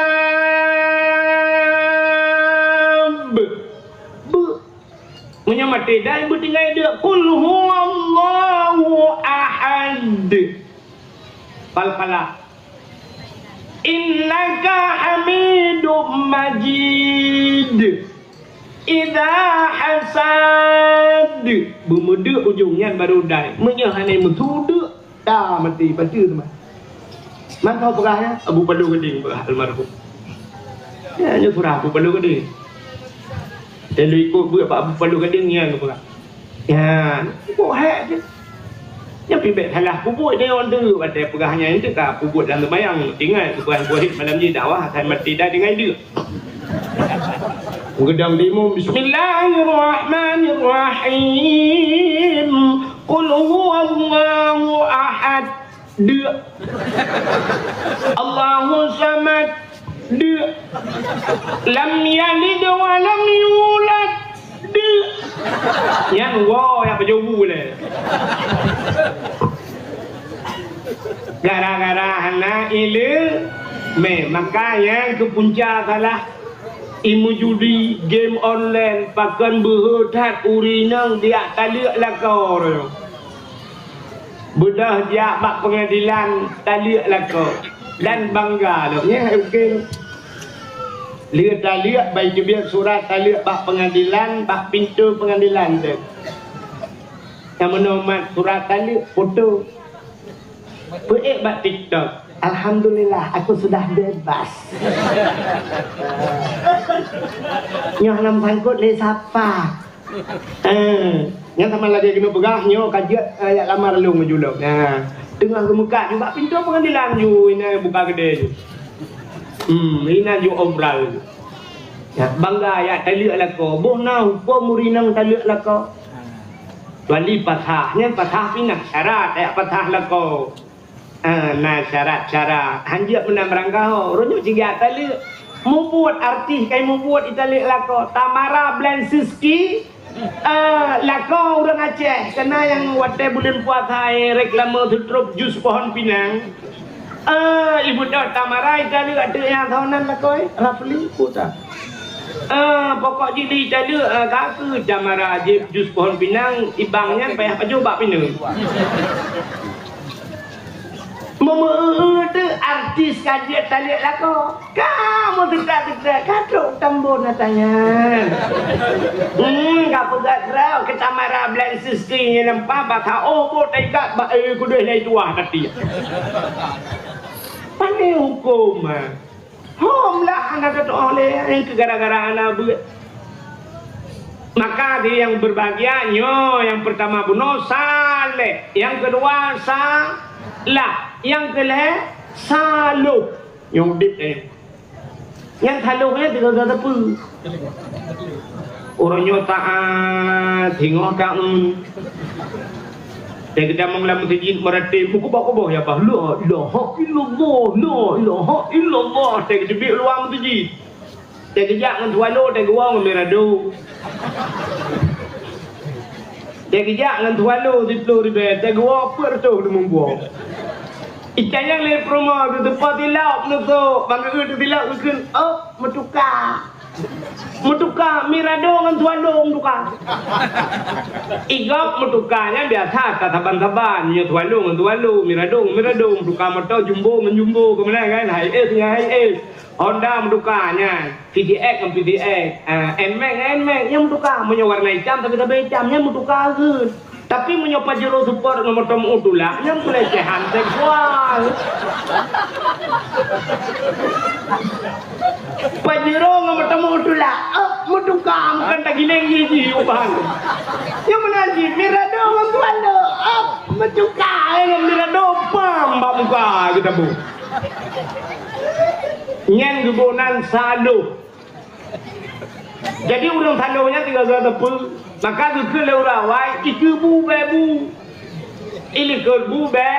be, punya mati dai be tinggal de. Qul huwallahu ahad fal-falah. Innaka hamidum majid. Idza hasad bermuda ujungnya baru dai menyahanai mentudu dah mati baca tu mah. Man tahu perahnya Abu Palu Gading perah almarhum. Ya nya surah Abu Palu Gading. Dan lu ikut buat Abu Palu Gading yang perah. Ya, kok hak je. Yang pibet halah puput dia orang tu pada perahnya itu kah puput dalam bayang tinggal perah buahid malam ni dakwah saya mati dah dengan dia. Gedang dimum bismillahirrahmanirrahim. Qul huwallahu ahad de, Allahu samad de, lam yalid wa lam yulad de. Yang wow yang berjobu le. Gara-gara anak ilu maka yang ke punca salah imu judi game online pakan berhutat urinang dia taliak lakor bedah dia bak pengadilan taliak lakor dan bangga loh ya okey lihat taliak baik biar surat taliak bak pengadilan bak pintu pengadilan tu yang menomat surat taliak foto peik bak TikTok. Alhamdulillah aku sudah bebas. Nyoh nam sangkut le siapa? Yang sama lagi kena pegah nyoh kajian ayat lamar lu majuluk. Nah, tengah kemuka juga pintu pengadilan ju ini buka gede ju. Ini ju obral. Ya, bangga ya taliak lako. Boh na hukum murinang taliak lako. Wali patahnya patah pinah syarat ya patah lako. Nah syarat hanjak menang berangkau rujuk tiga tali mu buat artis kai mu buat itali lako Tamara Blansiski lako orang Aceh kena yang wate bulan puasa reklame tutup jus pohon pinang ibu dah Tamara itali ada yang tahunan lako Rafli putra pokok jadi itali kaku Tamara jus pohon pinang ibangnya payah coba pinang memuat artis kajian taliak lako kamu tidak katruk tambun natanya kapu gatrau ke Tamara Blansiski yang nampak bakal bot ikat kudu lai tuah tadi pandai hukum lah anak tu oleh itu gara-gara anak buat maka dia yang berbahagianya yang pertama bunuh saleh yang kedua salah yang kelih saluh yang dip ni yang saluhnya tiga tepu orangnya taat tengok kaun dan kita mengelam masjid merati buku-buku ya bah la ilaha illallah tak dibik luar masjid tak kejak dengan tualo tak gua merado tak kejak dengan tualo di pelur ribe tak gua apa tu membuang ikan yang le promo tu tempat tilap tu bangga tu tilap mungkin metukar mirado dengan tualo metukar igap metukarnya biasa taban-taban nya tualo dengan tualo mirado metukar motor jumbo menjumbo ke mana kan hai Honda mendukarnya, PTX kan PTX, NMAX yang mendukar, punya warna hitam tapi hitamnya mendukar ke. Tapi punya Pajero Super nomor temu itulah yang pelecehan seksual. Pajero nomor temu itulah, mendukar bukan tak gileng gigi ubah. Yang menanti Mirado membuat mendukar yang Mirado pam muka kita bu. Nyen gebunan sadu. Jadi urang sadunya tinggal tepu. Maka ke leurawai itu bu bebu. Ili ke bu be.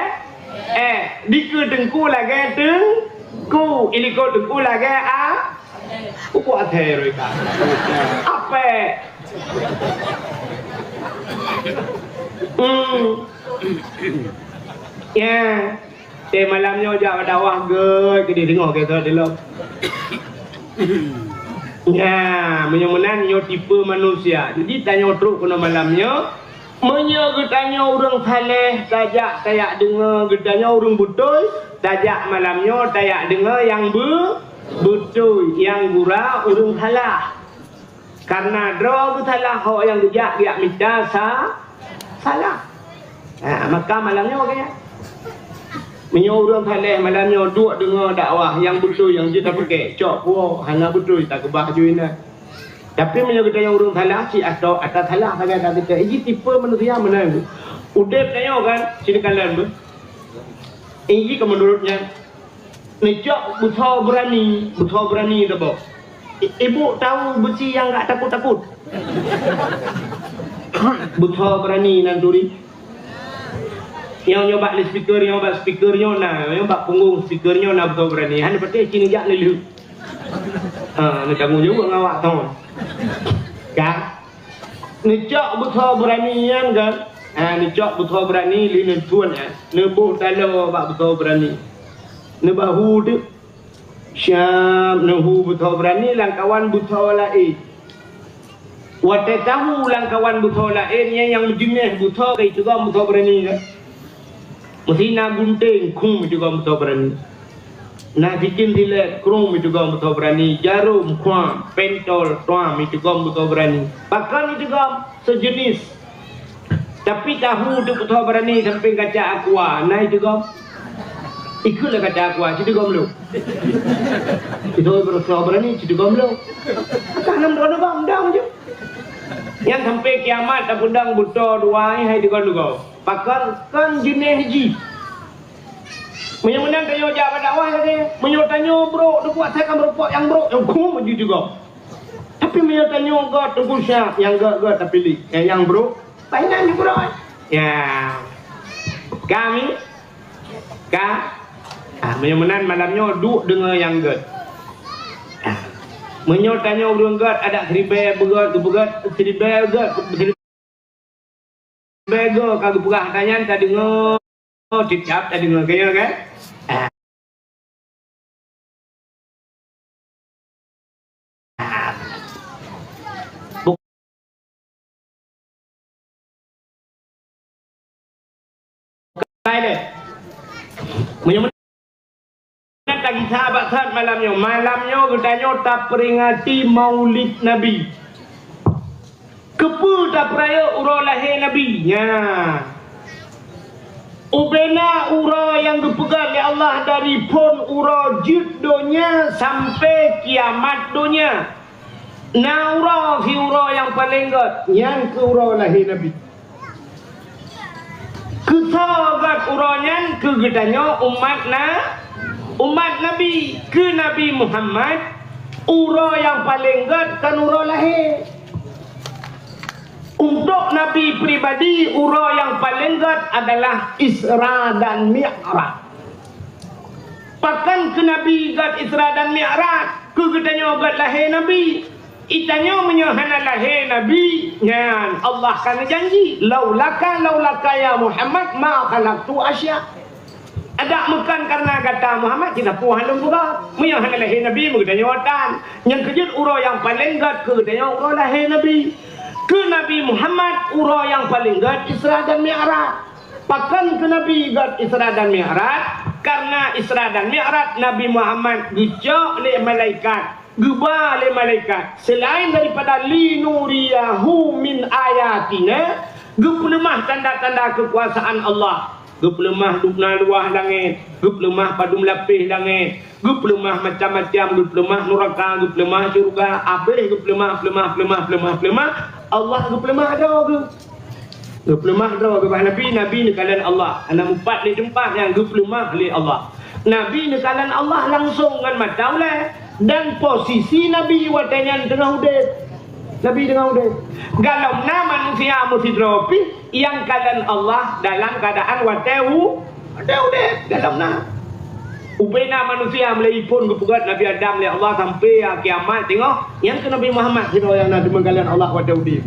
Di ke dengku lagi dengku. Ili ke dengku lagi Uku athe reka. Apa? Ya. Malamnya jauh dawah ke dia tengok kita dalam. Ya, menyemenan nyo tipe manusia. Jadi tanya teruk kena malamnya. Menyo getanya orang saleh tajak tayak dengar, getanya orang betul tajak malamnya tayak dengar yang betul, yang gura orang salah. Karena draw salah hak yang gejak dia minta salah. Maka malamnya makanya menyuruh saleh malamnya duduk dengar dakwah yang betul yang dia tak pakai cok puak hanya betul tak kebah juina. Tapi menyuruh yang urung salah si atau atas salah sangat tak kita. Ini tipe manusia mana itu? Udah tanya kan sini kalian ber. Ini menurutnya nejak buta berani dah bawa. Ibu tahu besi yang tak takut. Buta berani nanturi. Yang nyoba speakernya nah, nyoba punggung speakernya nah betul berani. Hanya berarti cini jak lelu. Nak tanggung juga ngawak tahun. Kan? Nejak betul berani kan? Nejak betul berani lini tuan nebuh talo bak betul berani. Nebahu tu. Syam nehu betul berani langkawan betul lain. Wate tahu langkawan betul lain yang jenis betul itu kan betul berani kan? Mesti nak gunting, kum juga betul berani. Nak bikin dilet, krum juga betul berani. Jarum, kuam, pentol, tuam juga betul berani. Bahkan juga sejenis. Tapi tahu tu betul berani sampai kaca aqua. Nah juga ikutlah kaca aqua, jadi gomlo. Itu betul berani, jadi gomlo. Tanam doa bang je. Yang sampai kiamat tak pedang betul dua hai juga. Pakar kan jenis haji. Menang tanya jawab dakwah saja. Tanya bro, dia buat saya kan berupok yang bro, yang kum maju juga. Tapi tanya God tunggu syak, yang God tak pilih. Yang bro, painan bro. Ya. Kami menang malamnya duduk dengan yang God. Tanya bro God ada seribai begat, seribai God. Bego kagak buka tanya tadi dicap tadi kaya kan bukai deh menyebut lagi sahabat malamnya katanya tak peringati maulid Nabi. Kepu tak peraya urah lahir Nabi. Ubena urah yang dipegang oleh Allah dari pun urah juddonya sampai kiamat dunia. Nah urah si urah yang paling god yang ke urah lahir Nabi. Kesagat urahnya ke gedanya umat Nabi ke Nabi Muhammad. Urah yang paling god kan urah lahir. Untuk Nabi pribadi urah yang paling god adalah Isra dan Mi'raj. Bahkan ke Nabi god Isra dan Mi'raj ke gedanya god lahir Nabi. Itanya menyahana lahir Nabi. Nyan Allah kan janji laulaka ya Muhammad ma khalaqtu asya. Ada bukan karena kata Muhammad kita puan juga menyahana lahir Nabi gedanya watan. Yang kejut urah yang paling god ke gedanya urah lahir Nabi. Ke Nabi Muhammad urah yang paling god Isra dan Mi'raj. Bahkan ke Nabi god Isra dan Mi'raj karena Isra dan Mi'raj Nabi Muhammad gejak le malaikat, geba le malaikat selain daripada linuriyahu min ayatina, gepelemah tanda-tanda kekuasaan Allah, gepelemah dupna luah langit, gepelemah padum lapis langit, gepelemah macam-macam, gepelemah neraka, gepelemah syurga, habis gepelemah Allah gepelemah ada ke? Gepelemah ada ke Nabi ni kalan Allah. Ana empat ni tempat yang gepelemah li Allah. Nabi ni kalan Allah langsung dengan mata oleh, dan posisi Nabi watanya tengah udip. Nabi tengah udip. Kalau manusia mesti dropi yang kalan Allah dalam keadaan wateu ada udip dalam Ubena manusia mulai pun kepugat Nabi Adam oleh Allah sampai kiamat, tengok yang ke Nabi Muhammad kira yang Nabi mengkalan Allah wateu udip.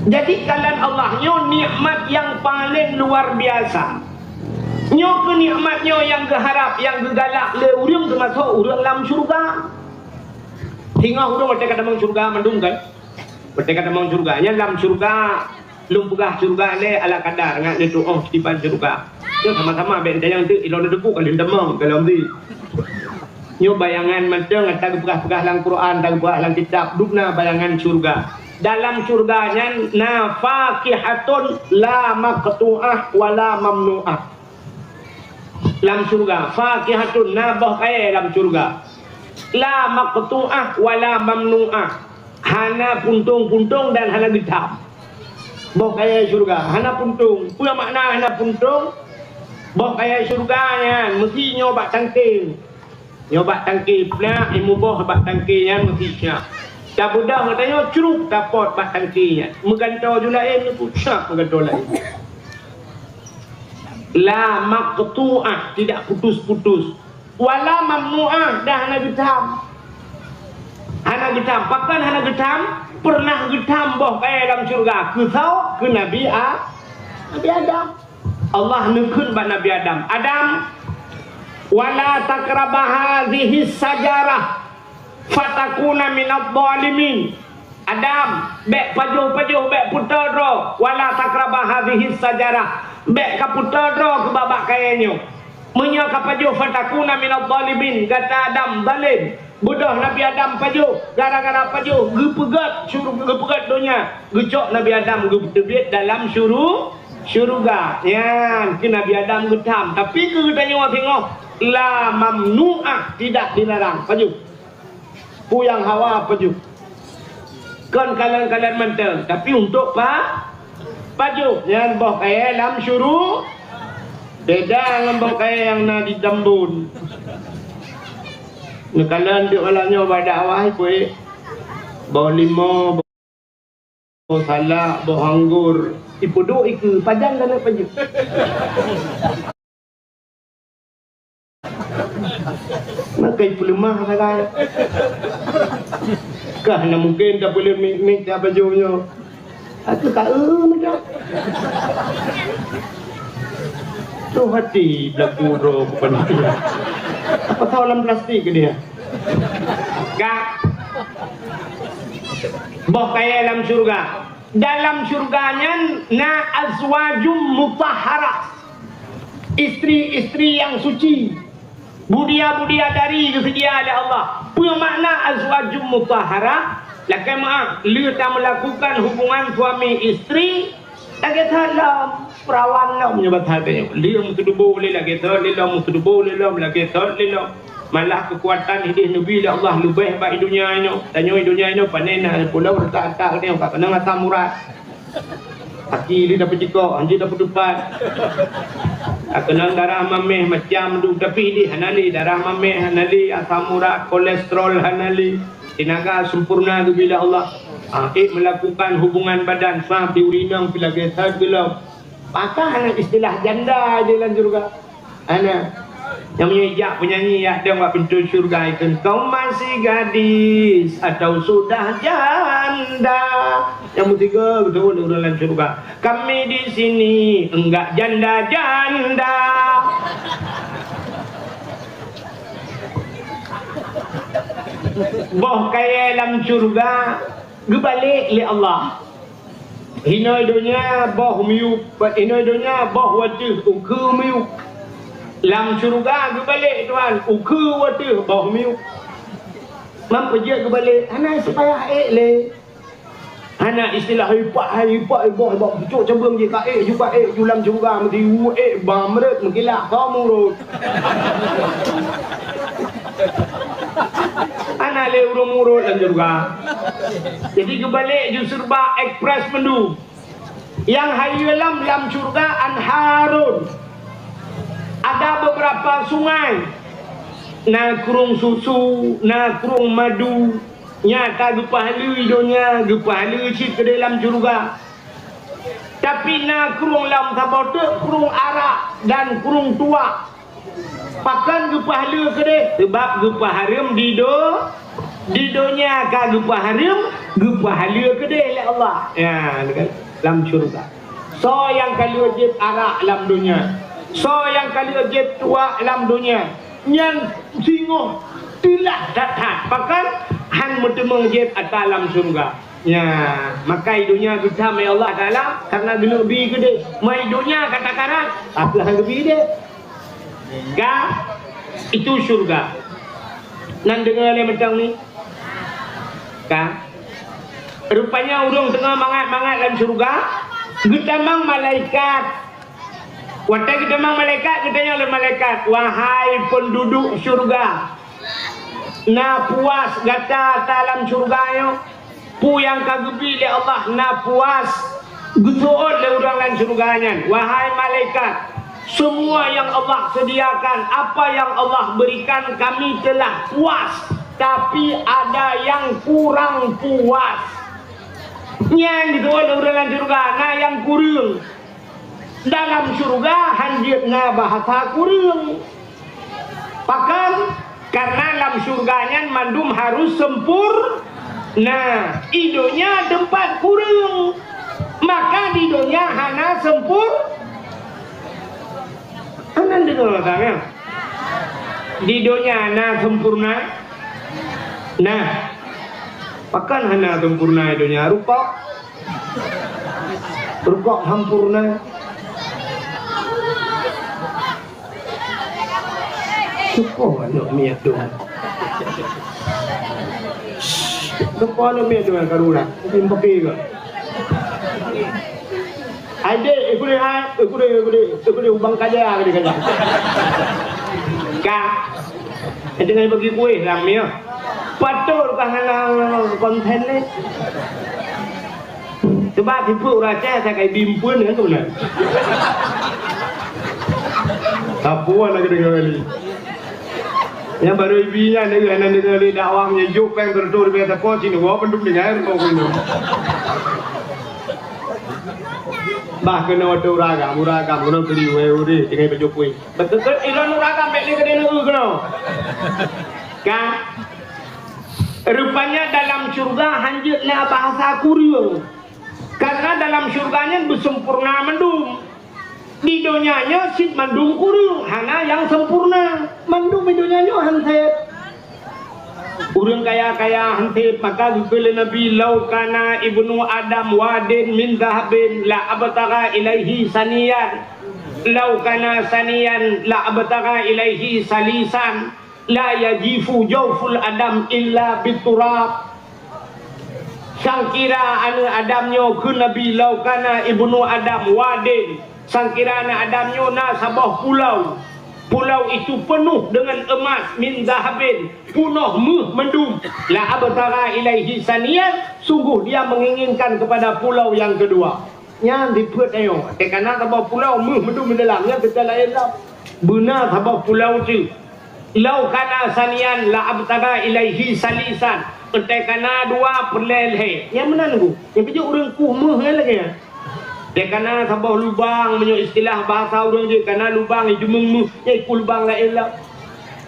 Jadi kalian Allah nyo nikmat yang paling luar biasa. Nyo ke nikmatnya yang keharap, yang kegalak le urang termasuk urang dalam syurga. Hingga urang berdekat dalam syurga mendung kan? Berdekat dalam syurga, nya dalam syurga lum pegah syurga le ala kadar ngat le doa tiban syurga. Yo sama-sama ben yang tu ilon debu kali demam kalau mesti. Nyo bayangan menteng ada pegah-pegah dalam Quran, dan pegah dalam kitab dukna bayangan syurga. Dalam surganya nafakihatun la maqtu'ah wala mamnu'ah. Dalam surga fakihatun nabah kaya dalam surga, la maqtu'ah wala mamnu'ah, hana puntung-puntung dan hana getam. Boh kaya surga hana puntung. Apa makna hana puntung? Boh kaya surganya mesti nyoba tangking. Nyoba tangking pula ilmu boh bak tangkingnya mesti siap. Dah budak katanya curuk dapat bak tangkinya. Megantau je lain ni pusat megantau lain. La maqtu'ah, tidak putus-putus. Wala mamnu'ah, dah hana getam. Hana getam, bahkan hana getam, pernah getam boh kaya dalam syurga. Kesau ke Nabi Adam. Allah nekun bak Nabi Adam. Adam, wala takrabah hadhihi sajarah fatakuna minadh dhalimin. Adam, bek pajuh-pajuh bek putera wala takrabah hadhihi sajarah, bek ka putera ke babak kayanya menya ka pajuh fatakuna minadh dhalimin. Kata Adam zalim, budah Nabi Adam pajuh, gara-gara pajuh gepegat gepegat dunia, gecok Nabi Adam gebet dalam syurga. Yan ke Nabi Adam getam, tapi ke tanya tengok la mamnu'ah, tidak dilarang pajuh. Puyang hawa pajuh. Kan kalian menteng, tapi untuk pajuh yang boh kaya dalam syurga beda dengan boh kaya yang na di Tambun. Ni kalian di olahnya pada awal pun boh lima, boh salak, boh anggur, ipuduk iku pajang dan pajuh. Maka ipu lemah salah. Kerana mungkin tak boleh minta bajunya. Aku tak macam. Tu hati berlaku roh bukan. Apa tahu dalam plastik ke dia? Gak. Boh kaya dalam syurga. Dalam syurganya na azwajum mutahharah. Istri-istri yang suci. Budia-budia dari disedia oleh Allah. Punya makna azwajum mutahharah. Lakai maaf, dia tak melakukan hubungan suami istri lagi dalam perawan lah menyebut hatinya. Dia mesti boleh lagi terlilam, mesti boleh lagi terlilam. Malah kekuatan hidup Nabi Allah lebih baik dunia ini. Tanya dunia ini panenah pulau letak-letak dia tak kena asam murad. Aki dia dapat jikok, anjir dapat depan. Kenal darah mameh macam tu, tapi di hanali darah mameh hanali, asam urat, kolesterol hanali, tenaga sempurna tu bila Allah. Melakukan hubungan badan sah diurinang bila kita bila. Maka istilah janda dalam surga. Ana yang menyejak penyanyi ya dia buat pintu surga itu. Kau masih gadis atau sudah janda? Yang ketiga betul dalam surga. Kami di sini enggak janda-janda. Boh kaya dalam surga gebalik li Allah. Hinoi dunia boh miup, hinoi dunia boh wajib ke miup. Lam syurga ke balik tuan. Uke water bawah miu. Mampu je ke balik. Anak supaya le. Anak istilah hipat bawah pucuk cembung je ka juga julam syurga mesti bamret mengkilak kamu rot. Anak le urut-urut dalam syurga. Jadi ke balik ju serba ekspres mendu. Yang hayu lam syurga anharun. Ada beberapa sungai. Na kurung susu, na kurung madu. Nyata gepahala hidupnya, gepahala cik ke dalam syurga. Tapi na kurung lam sabote, kurung arak dan kurung tua. Pakan gepahala ke dia. Sebab gepaharim didonya ka gepaharim, gepahala ke dia oleh Allah. Ya, dalam syurga. So yang kali wajib arak dalam dunia. So yang kali wajib tua dalam dunia. Yang singoh tilah datang. Pakan han mutemeng wajib atas dalam syurga. Ya, maka dunia kita mai Allah Taala karena guna bi ke dia. Mai dunia kata-kata apa hang bi dia. Ga itu syurga. Nan dengar le macam ni. Ka. Rupanya urung tengah mangat-mangat dalam syurga. Getamang malaikat. Waktu getamang malaikat, katanya oleh malaikat, wahai penduduk syurga, na puas gata dalam syurga pu yang kagebi oleh Allah, na puas gutuot le urang dalam syurganya. Wahai malaikat, semua yang Allah sediakan, apa yang Allah berikan kami telah puas, tapi ada yang kurang puas. Yang gitu oleh urang dalam syurga, nah yang kurang. Dalam syurga hanjitna bahasa kurang. Pakan karena dalam syurganya mandum harus sempur. Nah, idonya tempat kurang. Maka di dunia hana sempur. Anan dengar katanya. Di dunia hana sempurna. Nah, pakan hana sempurna idonya rupa. Rupa sempurna. Suko anak miat dong. Suko anak miat dong karuna. Mungkin pakai ke? Ada, ikut ubang kaja ke dia. Kak, dengan bagi kue ramnya. Patul kahana konten ni. Sebab tipu raja saya kayak bimpun kan tu benar. Tapuan lagi dengan kali. Yang baru ibinya negara negara dakwahnya juk yang tertur biasa kau sini gua penduk dengan kau ini. Bahkan waktu uragam kau beli uri dengan baju kui. Betul ilan uragam beli ke dia kau. Kan? Rupanya dalam syurga hanjitnya bahasa kurang. Karena dalam syurganya bersempurna mendung. Di dunianya sit mandung kurung hana yang sempurna mandung di dunianya hantet urang kaya hantet maka dikele Nabi laukana ibnu Adam wadin min zahabin la abtagha ilaihi saniyan laukana saniyan la abtagha ilaihi salisan la yajifu jawful adam illa biturab. Sangkira anu Adamnya ke Nabi laukana ibnu Adam wadin. Sangkira anak Adamnya na sabah pulau. Pulau itu penuh dengan emas min zahabin, penuh mendung. La abtara ilaihi saniyan, sungguh dia menginginkan kepada pulau yang kedua. Yang diput ayo, kerana sabah pulau mendung di dalamnya kita lain lah. Benar sabah pulau tu. Lau kana saniyan la abtara ilaihi salisan. Kerana dua perleleh. Yang mana tu? Yang kerja orang kuh lagi ya. Dia kena sabah lubang menyo istilah bahasa orang dia kena lubang itu memu ikut lubang lain lah.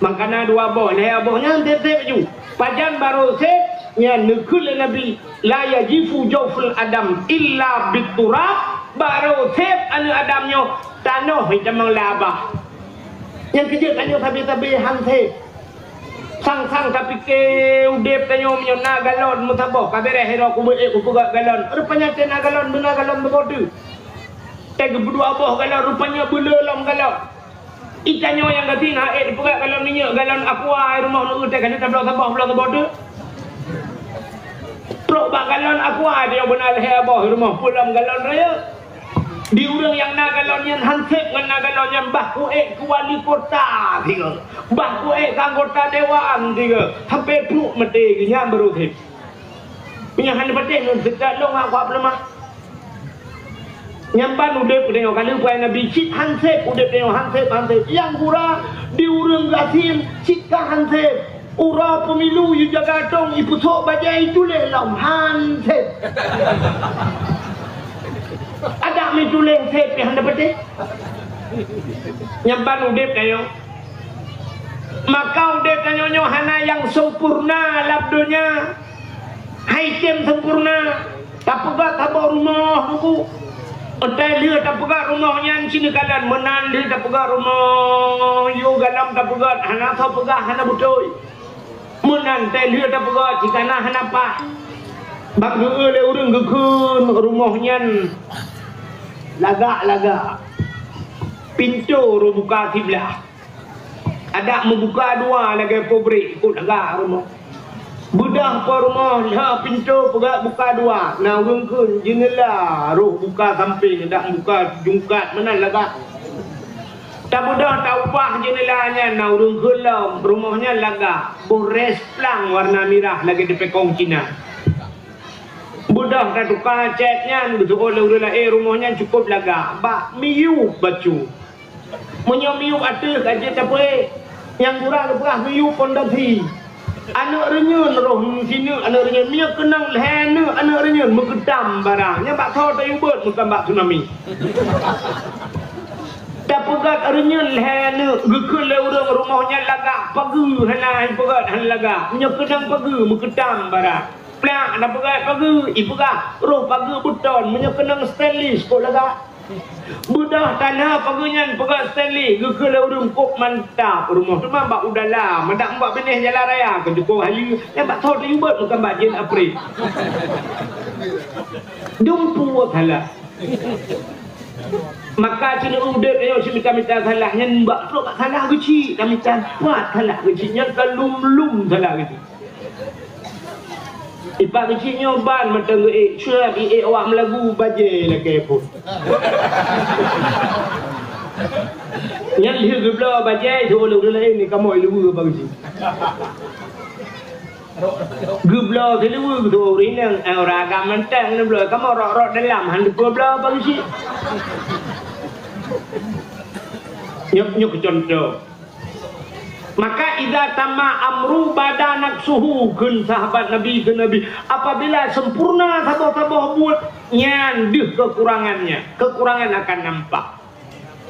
Makana dua boh leh bohnya tetep ju. Pajan baru set nya nekul Nabi la yajifu jawful adam illa biturab baru set anu Adamnya tanah macam labah. Yang kerja tanyo tabi-tabi hante. Sang-sang tapi ke udep tanyo menyo na galon mutabah kabere hero ku pegak galon. Rupanya tena galon benar galon begodu. Teg berdua boh galon rupanya bela lam galon. Ikannya yang kati nak dipegat galon minyak, galon aqua rumah nak utek kan tak belah tu. Truk bak galon aqua dia benar heboh rumah pulang galon raya. Di orang yang nak galon yang hansip dengan nak galon yang bah kuek ke wali kota tiga. Bah kuek ke anggota dewan tiga. Sampai peluk mati nya baru tip. Punya hanya penting nun sekat long aku apa lemah. Nyampan udah tengok kalau puai Nabi cik hansip udah tengok hansip yang kurang di urang gasim cik hansip ura pemilu you jaga dong ibu sok bajai itu lelam hansip ada mi tulen hansip yang dapat deh nyampan udah tengok maka udah tengoknya hana yang sempurna labdonya haikem sempurna tak pegat tabur rumah buku. Entai dia tak pegat rumahnya sini kalan menan dia tak pegat rumah yo galam tak pegat hana tho pegat hana butoi menan tai dia tak pegat jika na hana pa bak le urang gekeun rumahnya lagak pintu ru buka kiblah ada membuka dua lagi pobrik ikut lagak rumah budak po rumah lah pintu pegat buka dua nah urungkeun jendela roh buka samping dak buka jungkat mana lagak tak budak tak upah jendelanya nah urungkeun lah rumahnya lagak bores plang warna merah lagi di pekong Cina budak tak tukar catnya betul oleh urang rumahnya cukup lagak bak miu bacu munyo miu ada kaje tak boleh yang kurang lepah miu pondasi anak renyun roh sini anak renyun minyak kenang lehena anak renyun menggedam barangnya bak thau tak ubet bukan bak tsunami tak pegat renyun lehena gekeun le urang rumahnya lagak pagi hana pegat han lagak minyak kenang pagi menggedam barang plak ada pegat pagi ipegat roh pagi buton minyak kenang stainless kok lagak budak tanah pagunyan pegat Stanley gekeun le urang kok mantap rumah tu mah bak udahlah mendak mbak benih jalan raya ke Joko Hayu yang bak thau tu ubet bukan bak jen April dumpu salah maka cina udet ayo sini kami tak salah nyen mbak tu tak salah geci kami tak kuat salah geci nyen kalum salah geci ipak kecilnya ban mata syurab awak melagu bajai lah kepun yang dia gebla bajai tu oleh lain ni kamu ilu apa kecil gebla ilu tu orang yang agak mentang ni belah kamu rok dalam handu gebla apa kecil nyuk contoh maka idza tama amru badanak suhu kun sahabat Nabi ke Nabi apabila sempurna sabah-sabah buat nyan deh kekurangan akan nampak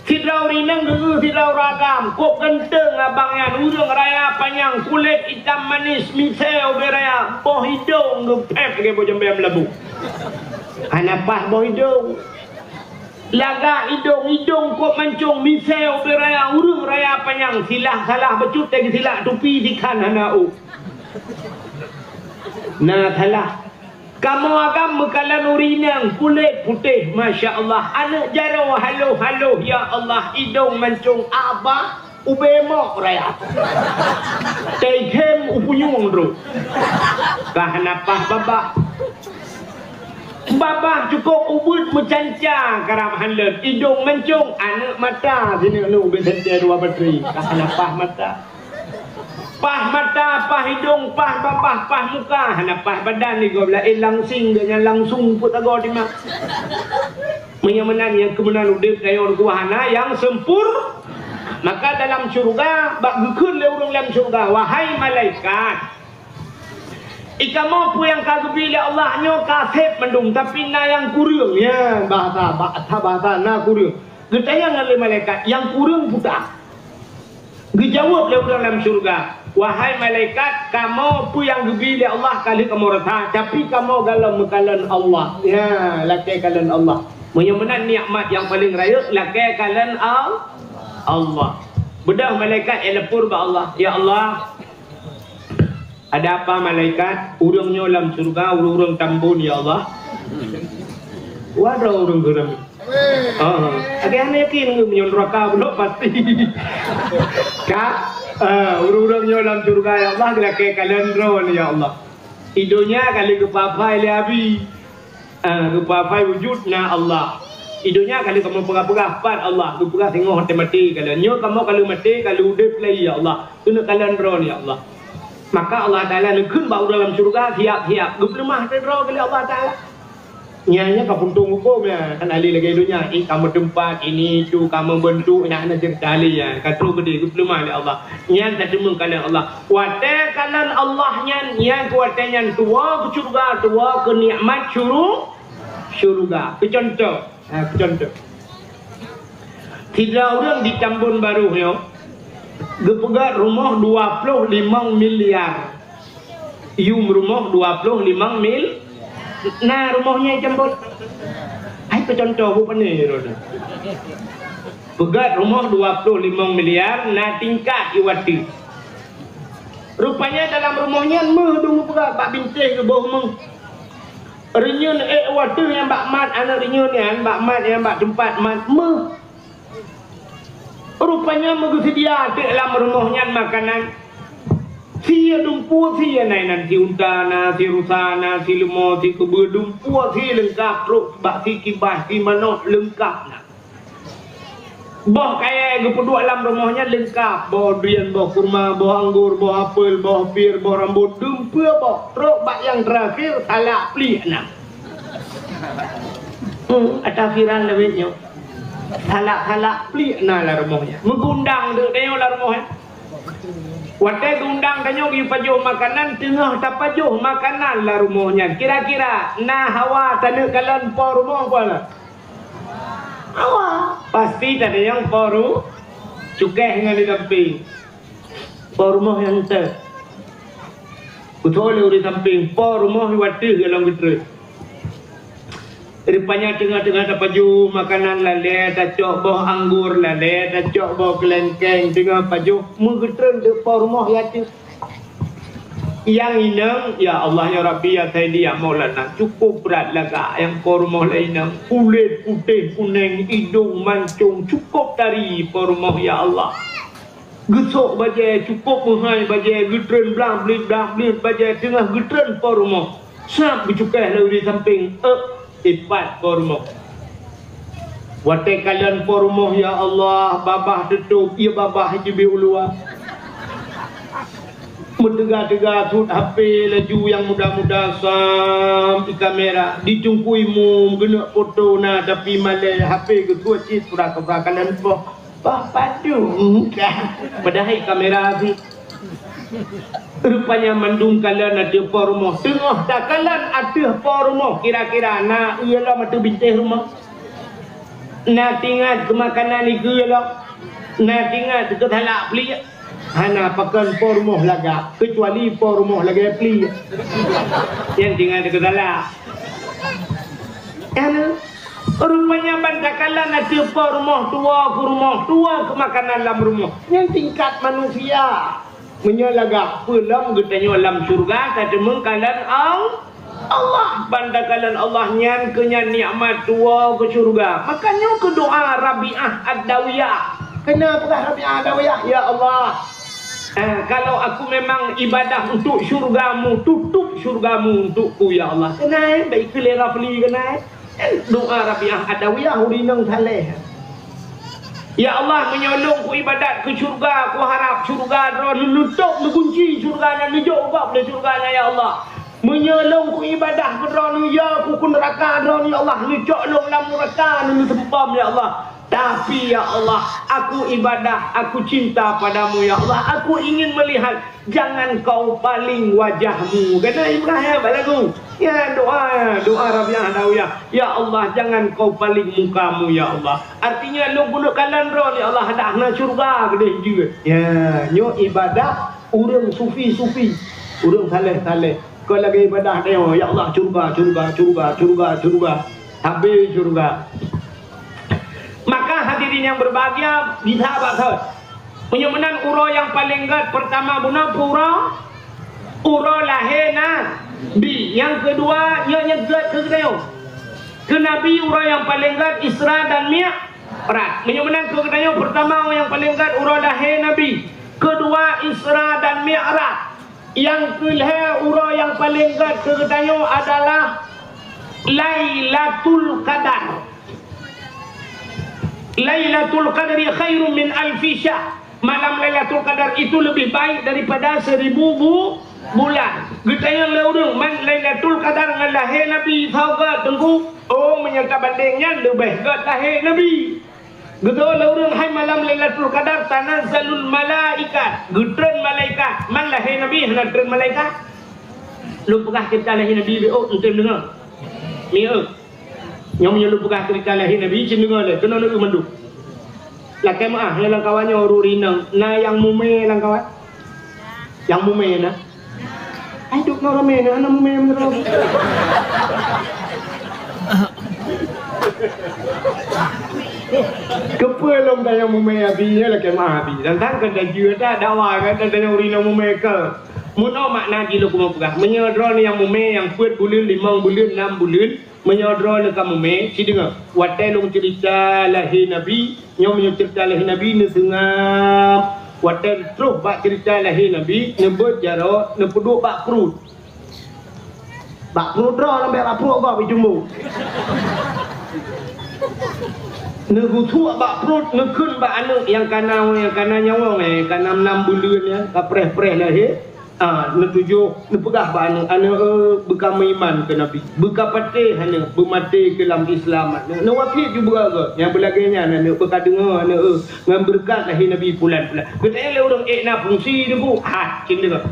sidau rinang gege sidau ragam kok genteng abangnya urang raya panjang kulit hitam manis miseo beraya boh hidung ngepep ke bojembe melebu anapah boh hidung laga hidung kok mancung miseo beraya urung raya panjang silah salah becut lagi silah tupi dikan hanau nah salah kamu agam mekalan urinang kulit putih Masya Allah anak jaro halo ya Allah hidung mancung abah ubemok raya tekem upunyung bro kahanapah babah cukup ubud mencancang karam hanlet hidung mencung anak mata sini nu besentia dua bateri kahana pah mata pah hidung pah babah pah muka hana pah badan ni go belah langsing dengan langsung put ago di mak menyamanan yang kebenaran udip dayon kuhana yang sempur maka dalam syurga bak gekeun le urang dalam syurga wahai malaikat ika mampu yang kagubi oleh Allah nyo kasep mendung tapi na yang kurang ya bahasa na kurang getayang oleh malaikat yang kurang putar dijawab oleh orang dalam surga wahai malaikat kamu pu yang gubi oleh Allah kali kamu rasa tapi kamu galau mekalan Allah ya lakai kalan Allah menyamanan nikmat yang paling raya lakai kalan Allah bedah malaikat elepur ba Allah ya Allah ada apa malaikat urang nyolam surga urang tambun ya Allah wadah urang geram Agak yakin menyon neraka belum pasti. Kak, urang-urang dalam surga ya Allah kala ke kalendro ya Allah. Idonya kali kepapai leabi. Kepapai wujudna Allah. Idonya kali kamu pegah-pegah pat Allah, pegah tengok hati mati kalanya kamu kalau mati kalau udip lagi ya Allah. Tuna kalendro ya Allah. Maka Allah Taala nekun bau dalam surga tiap-tiap geplemah tendro kali Allah Taala. Nyanya kapuntung hukum ya kan ahli lagi dunia kamu tempat ini tu kamu bentuk nak jadi ya katru gede geplemah oleh Allah nyan tak demeng kalian Allah wate kalian Allah nyan kuate nyan tua ke surga tua ke nikmat surga contoh contoh tidak orang di Tambun Baru yo gepegat rumah 25 miliar rumah 25 mil. Nah rumahnya jambut. Hai contoh bukan ni roda. Pegat rumah 25 miliar na tingkat iwati. Rupanya dalam rumahnya dung pegat bak bintih ke bawah meng. Renyun watu yang bak mat anak renyun yang bak mat yang bak tempat mat rupanya sedia dalam rumahnya makanan. Sia dumpu sia nai nanti untana si rusana si lemo si kebe dumpu si lengkap ruk bak si kibah si manok lengkap nak. Boh kaya gepedua dalam rumahnya lengkap boh durian boh kurma boh anggur boh apel boh pir boh rambut dumpu boh ruk bak yang terakhir talak pelik nak. Ada viral lewetnya. Talak pelik nak lah rumahnya. Menggundang dek tengok lah rumahnya. Wadah undang tanya pergi pajuh makanan tengah tak pajuh makanan lah rumahnya. Kira-kira nah hawa tanda kalian por rumah apa lah? Hawa. Pasti tanda yang poru cukai dengan di samping. Por rumah yang ter. Betul di samping por rumah wadah dalam gitu. Rupanya tengah-tengah tak pajuh makanan lale, tak cok boh anggur lale, tak cok boh kelengkeng tengah pajuh mengetren de rumah ya tu. Yang inang ya Allah ya Rabbi ya Sayyidi ya Maulana cukup berat laga yang rumah lainang kulit putih kuning hidung mancung cukup dari rumah ya Allah. Gesok baje cukup mahal baje getren blang blit baje tengah getren rumah. Sap dicukai lalu di samping ipat pormo. Watai kalian pormo ya Allah babah tutup ya babah jibi ulua. Mentegak-tegak sud HP laju yang muda-muda sam di kamera dijungkui mu kena foto na tapi malai HP ke tua cit pura kalian boh padu padahal kamera sih. Rupanya mendung kalian ada rumah tengah tak kalian ada rumah kira-kira nak ialah mata bintih rumah nak tinggal ke makanan ni ke ialah nak tinggal ke talak beli hana pakan rumah laga kecuali rumah laga beli yang tinggal ke talak kan rupanya bantah kalian ada rumah tua ke makanan dalam rumah yang tingkat manusia menyalaga pulang getanya dalam surga kata mengkalan Allah banda kalian Allah nyan kenyan nikmat tua ke surga makanya ke doa Rabi'ah Ad-Dawiyah kenapa Rabi'ah Ad-Dawiyah ya Allah kalau aku memang ibadah untuk surgamu tutup surgamu untukku ya Allah kenai baik kelera beli kenai doa Rabi'ah Ad-Dawiyah urinang saleh. Ya Allah menyolong ku ibadat ke syurga, ku harap syurga drone nutup kunci syurganya nujuk bab dari syurganya ya Allah. Menyolong ku ibadah ke drone ya ku neraka drone ya Allah nujuk long lam neraka nu sempam ya Allah. Tapi ya Allah, aku ibadah, aku cinta padamu ya Allah. Aku ingin melihat, jangan kau paling wajahmu. Kata Ibrahim lagu. Ya doa Rabi'ah Ad-Dawiyah. Ya Allah, jangan kau paling mukamu ya Allah. Artinya lu guna kalan ron ya Allah dah nak syurga gede juga. Ya, nyo ibadah urang sufi. Urang saleh. Kau lagi ibadah dia ya Allah syurga. Habis syurga. Maka hadirin yang berbahagia bisa bahasa penyemanan uro yang paling gat pertama guna uro lahena bi yang kedua nya gat ke ke Nabi urang yang paling gat Isra dan Mi'raj. Menyemenang ke katanya pertama yang paling gat urang lahir Nabi. Kedua Isra dan Mi'raj. Yang kelima urang yang paling gat ke katanya adalah Lailatul Qadar. Lailatul Qadri khairun min alfi syahr. Malam Lailatul Qadar itu lebih baik daripada 1000 bulan. Getanya leurung man Lailatul Qadar lahir Nabi tauga tengku. Oh menyerta bandingnya lebih gat lahir Nabi. Getau leurung hai malam Lailatul Qadar tanazzalul malaikat. Getren malaikat. Man lahir Nabi hendak getren malaikat. Lu pegah kita lahir Nabi oh ente dengar. Mieu. Nyom lu pegah kita lahir Nabi cin dengar le. Kena nak mandu. Lakai maah yang langkawannya ururi nang na yang mume langkawan yang mume na ay duk na rame na mume menero kepelom dah yang mume abinya lakai maah abi dan kan kan jua dah dawa kan dan yang ururi nang mume ke muno makna di lu kumo pegah menyodro ni yang mume yang puat bulan 5 bulan 6 bulan menyodro ni kamu me si dengar watai long cerita lahir Nabi nyom cerita lahir Nabi ni sengam watai terus bak cerita lahir Nabi nebut jaro nepuduk bak perut ro lambe bak perut kau bijumbu negutu bak perut nekun bak anak yang kana nyawa kana 6 bulan ya kapreh-preh lahir netujuh nepegah ba anak bekam iman ke Nabi beka patih hana bermati ke dalam Islam ne wafil juga ke yang belagainya ne beka dengar ne ngan berkat lahir Nabi pulan-pulan katanya le orang na fungsi debu cing dengar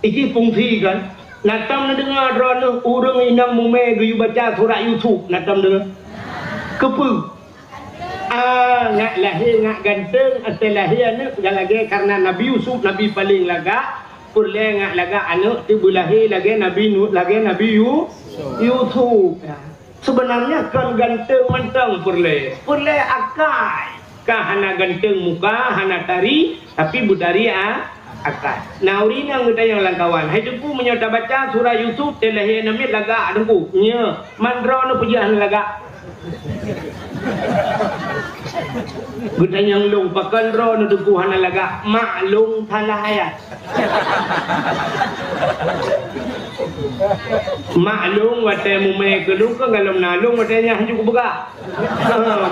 iki fungsi kan natam ne dengar drone urang inang mume ge baca surah YouTube natam dengar kepu ngak lahir ngak ganteng atau lahir anak lagi karena Nabi Yusuf Nabi paling laga pulai ngak laga anak tu lahir lagi Nabi Yusuf sebenarnya kan ganteng mentang pulai akai kah hana ganteng muka hana tari tapi budari akai nah urina ngita yang langkawan hai deku menyata baca surah Yusuf lahir Nabi laga deku nya mandro no pujian laga Gudang yang long pakan ro nu duku hana laga maklum talahayat. Maklum wate mume kelung ke galam nalung watenya haju buka.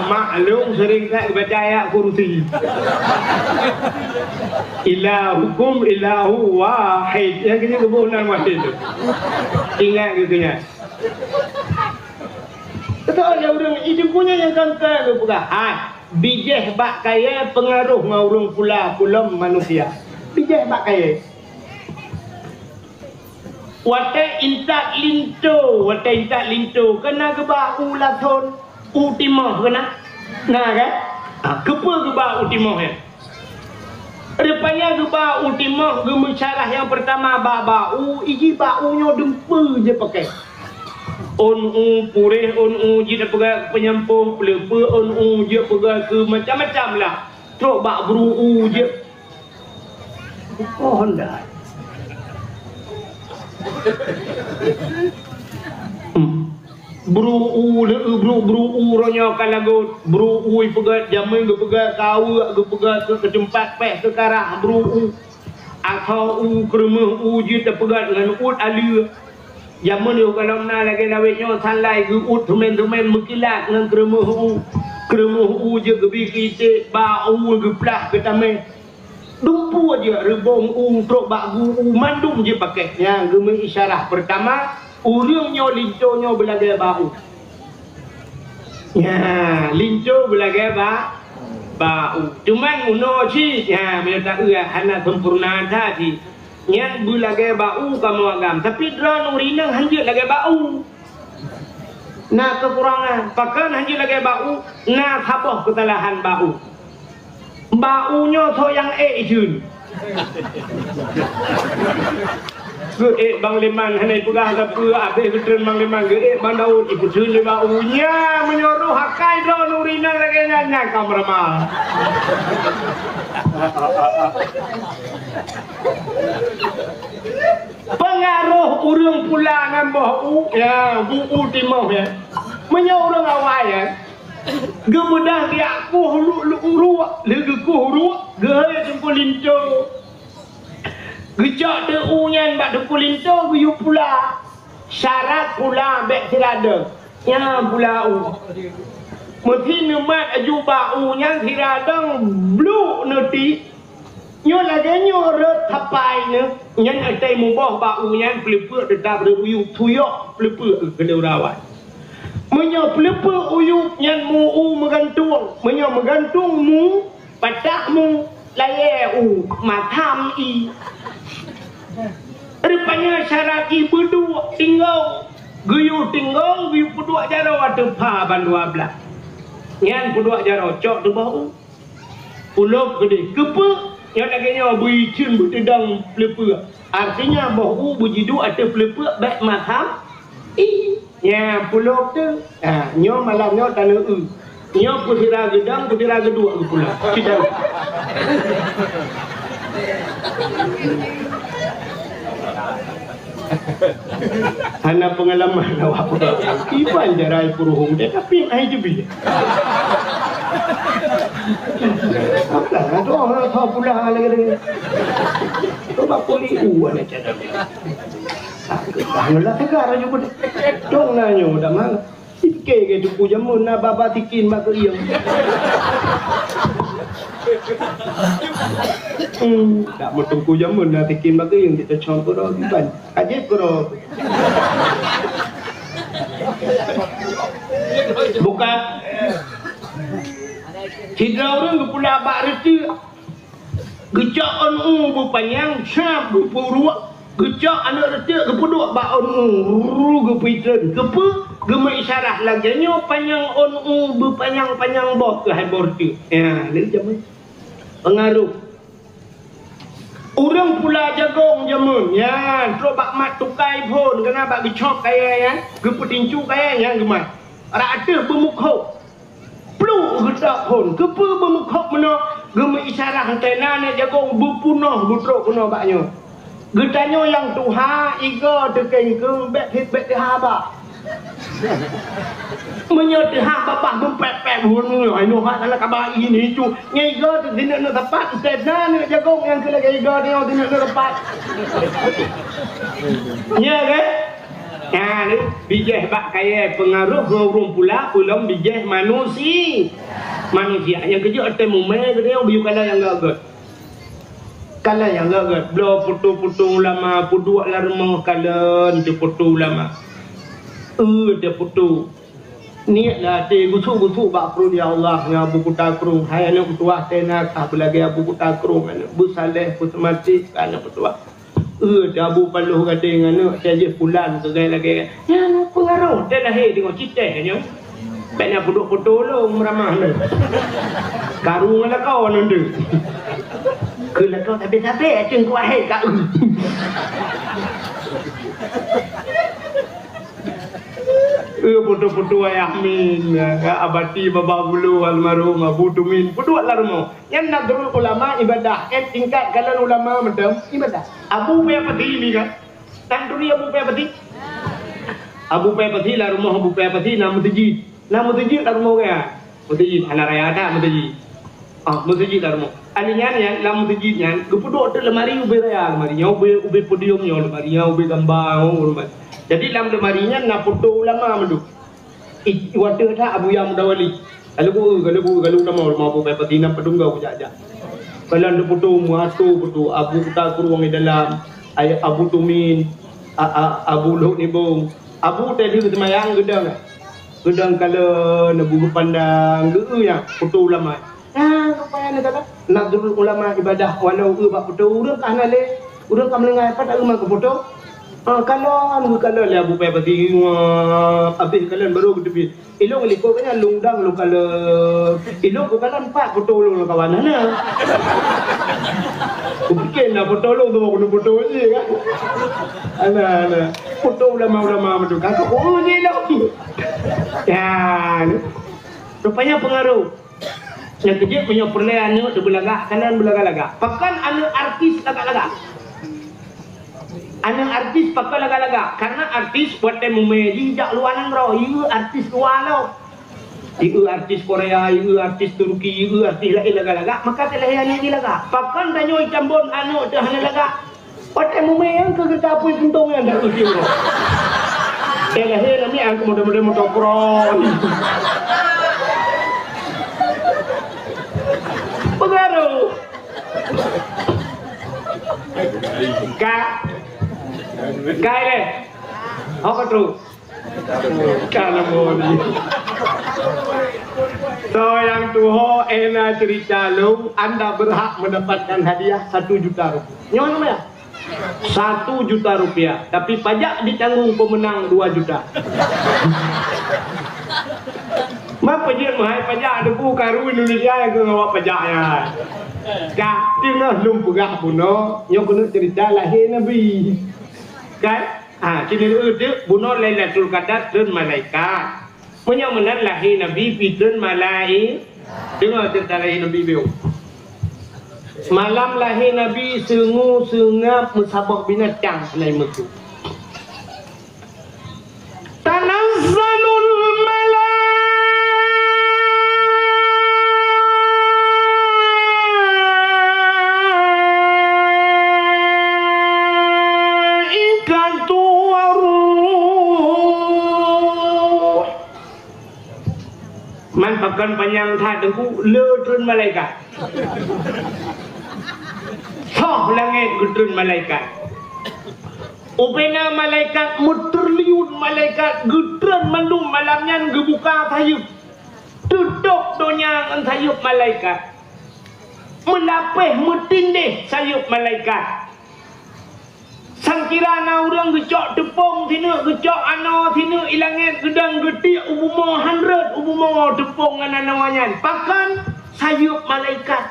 Maklum sering tak baca ayat kursi. Ilahukum ilahu wahid. Yang kini kebohongan wate itu. Ingat gitunya. Betul ya orang hidup punya yang kangkang ke buka. Bijih bak kaya pengaruh ngaurung pula manusia. Bijih bak kaya. Wate intak linto kena gebah ulaton utimah kena. Nah kan? Kepa gebah utimah ya. Rupanya gebah utimah gemesyarah yang pertama bau iji baunya dempe je pakai. Purih jika pegang penyampung pelepa je pegang ke macam-macam lah teruk bak beru je dah beru ronya kalagot beru pegang jamin ke pegang kau ke pegang ke tempat peh ke karah beru atau kremah je terpegang dengan alia zaman yo kalau na lagi lawetnya sanlai ke tumen mekilat dengan kremah je ke bikite bau ke plah ke tame dumpu aja rebong truk bagu mandum je pakai yang geme isyarah pertama urangnya linconya belaga bau ya linco belaga bau cuman uno si ya minta anak sempurna tadi yang bulaga bau kamu agam tapi drone urinang hanjut lagi bau nah kekurangan pakan hanjut lagi bau nah tapoh kesalahan baunya so yang jun Ge bang leman hanai pegah apa habis ketren bang leman ge bang Daud ibu sun leba unya menyuruh hakai do nurina lagi nanya kameramal. Pengaruh urang pula nambah ya bu timah ya. Menyuruh awal ya. Gemudah dia ku lu uruk legu ku uruk ge jempol linto. Gejak de unyan bak de kulinto guyu pula. Syarat pula bek tirada. Ya pula u. Mesti nemat aju ba unyan tirada blue neti. Nyo lagi nyo ret tapai ne. Nyan atai mubah ba unyan plepe dedap de uyu tuyok plepe ke rawat. Menyo plepe uyu nyan mu u megantung. Menyo megantung mu patakmu laye u matam i. Rupanya syaraki berdua tinggal guyu berdua jaro waktu pa ban 12 ngan berdua jaro cok tu bau pulau gede kepe yang laganya bui cun berdedang plepe artinya bau bujidu atau plepe baik maham ya pulau tu nyo malam nyo tanah nyo putira gedang putira gedua ke pulau tidak Anak pengalaman awak Iban jarai puruhung dia tapi ai je bi. Apa tu orang tahu pula lagi. Tu bab poli anak cara. Hanglah tegar aja pun. Dong nanyo dah mang. Sikit ke tu jamun na baba tikin mak ieu. Tak mau tunggu jamun dah tikin mak ieu kita campur dah Iban. Ajib ko. Bukan tidak orang pula bak reti gejak on berpanjang syab berpuruk gejak anak reti kepuduk bak on gepitren kepe gema isyarah laganya panjang on berpanjang boh ke habor tu ya ni jaman pengaruh orang pula jagong jamun ya terus bak mat tukai pun kena bak gecok kaya ya gepetincu kaya yang gemat ada bermukhok peluk gedak pun kepe bermukhok mana gema isyarah antena ni jagong berpunah butruk kena baknya gedanyo yang tuha iga tekeng ke bet ha bak menyot ha babah bempet-pet bun ai no ha dalam kabar ini cu ngega tidak nak tepat antena ni jagong yang ke lagi iga dia tidak nak tepat ya ke ya ni bijih bak kaya pengaruh urung pula pulang bijih manusia yang kerja atas mumai dia biu kala yang gagal kala yang gagal blo putu ulama puduk larma kala tu putu ulama dia putu niatlah te gusu bak pro dia Allah ya buku takrung hai anak putua tenak apa lagi buku takrung anak bu saleh putemati anak putua dah bu paluh gading anak saya pulan ke gaya lagi ya pengaruh dia lahir tengok cerita nya banyak puduk tolong meramah karung lah kau nanti ke lah kau tapi ceng kuah hai kau putu ayah min abati baba bulu almarhum Abu Tumin putu larmo yang nadrul ulama ibadah tingkat kalian ulama macam ibadah Abu Pepati ni kan dan dunia Abu Pepati larmo Abu Pepati nama tujid larmo ya tujid anak raya ada tujid tujid larmo aninya yang lam tujid yang kepudu tu lemari ubi raya lemari nyau ubi podium nyau lemari nyau ubi gambar lemari jadi dalam lemarinya nak foto ulama mendu. Waktu ada Abu Yang Mudawali. Kalau ulama Abu Pepati nak pedunggau jaja. Kalau ada foto muatu foto Abu Takur wang dalam ayat Abu Tumin, Abu Luh Nibung. Abu tadi semayang gedang kalau nabu pandang ya foto ulama. Apa yang kata? Nak dulu ulama ibadah walau bak foto urang kana le. Urang kam lengai apa tak rumah ke foto? Kalau le Abu Pepati habis kalian baru gitu ilong liko kanya lungdang lu kalau ilong ko kalan 4 foto lu kawan na Mungkin lah foto lu tu kena foto je kan. Alah. Foto ulama-ulama tu kan. Oh ni lah. Dan rupanya pengaruh. Yang kerja punya perlahan ni dia belagak kanan belagak-lagak. Pakan anak artis lagak-lagak. Anak artis pakai lagak-lagak karena artis buat demo meji jak luar nang ieu artis luar tau. Ieu artis Korea, ieu artis Turki, ieu artis lain lagak-lagak, maka telehan ni lagak. Pakan tanyo cambon anu teh hana lagak. Buat demo yang ke kita pun untung yang dak uji bro. Telehan ni aku mudah-mudahan motor pro. Pengaruh. Kaya deh. Apa tu? Kalau mau ni. So yang tuho Ena cerita lu, Anda berhak mendapatkan hadiah 1 juta rupiah. Nyawa ya? 1 juta rupiah. Tapi pajak ditanggung pemenang 2 juta. Mak pajak mahal pajak ada karu Indonesia yang ngawak pajaknya. Kak, tengah lum pegah puno, nyo kena cerita lahir Nabi. Kan? Kini dia bunuh Lailatul Qadar dan malaikat. Punya menan lahir Nabi dan malaikat. Dengar cerita lahir Nabi bio. Malam lahir Nabi sengu sengap musabah binatang lain metu. Tanazzalul man pakan panjang thad dengku leutreun malaikat. Soh langit gutreun malaikat. Upena malaikat muterliun malaikat gutreun mandum malamnya gebuka tayub. Tutup dunia ngan tayub malaikat. Melapeh mutindih sayup malaikat. Sangkirana orang gecok tepung tina, gecok ano tina, ilangin gedang getik ubuma 100 ubuma tepung dengan anawanyan. Pakan sayup malaikat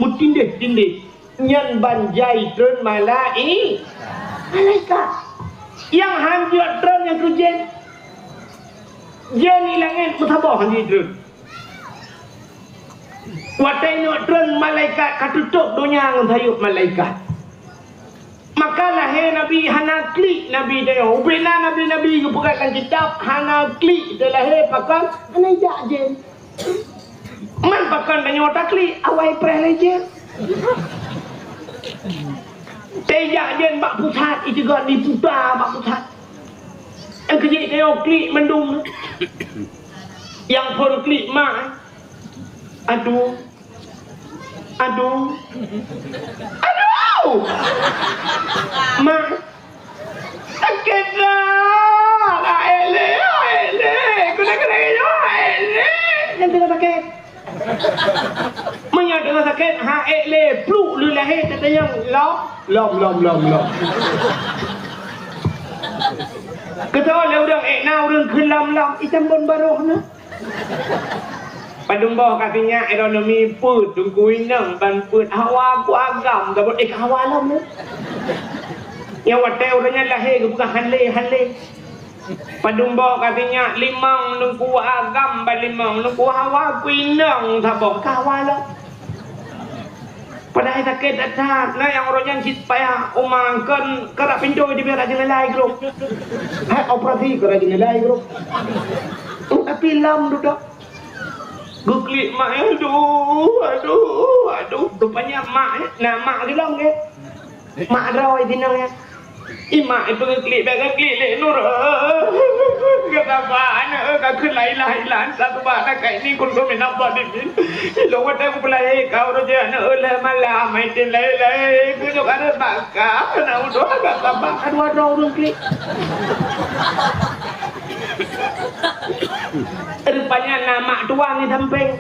mutindih-tindih. Nyan banjai tren malaikat. Yang hanjut tren yang kerjen. Jen ilangin mutabah hanjut tren. Watai nak tren malaikat katutup dunia dengan sayup malaikat. Maka lahir Nabi hana klik Nabi dia. Ubena Nabi-Nabi kepegakan kitab hana klik dia lahir pakan hana jak je. Man pakan tanya otak klik awai preh je. Tejak je bak pusat itu juga diputar bak pusat. Yang kecil dia klik mendung. Yang pun klik mak. Aduh. Mak sakit lah ele kena yang tengah sakit yang tengah sakit ele peluk lu lahir kata yang lom kata oleh orang orang kelam itam bon baruh na Padung bawah katanya ekonomi put tungguin nang ban put hawa ku agam dabot hawa lam ni. Yang watai orangnya lahir ke bukan hanle. Padung bawah katanya limang nungku agam ban limang nungku hawa ku inang tabok hawa lam. Padahal sakit datang nah yang orangnya sit payah umangkan kerak pintu di biar aja nilai grup. Hai operasi kerak aja nilai grup. Tapi lam duduk. Guklik mak aduh rupanya mak mak di dalam ke mak rawai dinang ya mak itu klik bagai klik le nur kata apa anak kau kelailan satu bahasa kayak ini kun kau menapa dimin lo wadah aku pelai kau roja anak le malam main lele kau ada bakar nak udah kata bakar dua orang klik rupanya nama tuang ni samping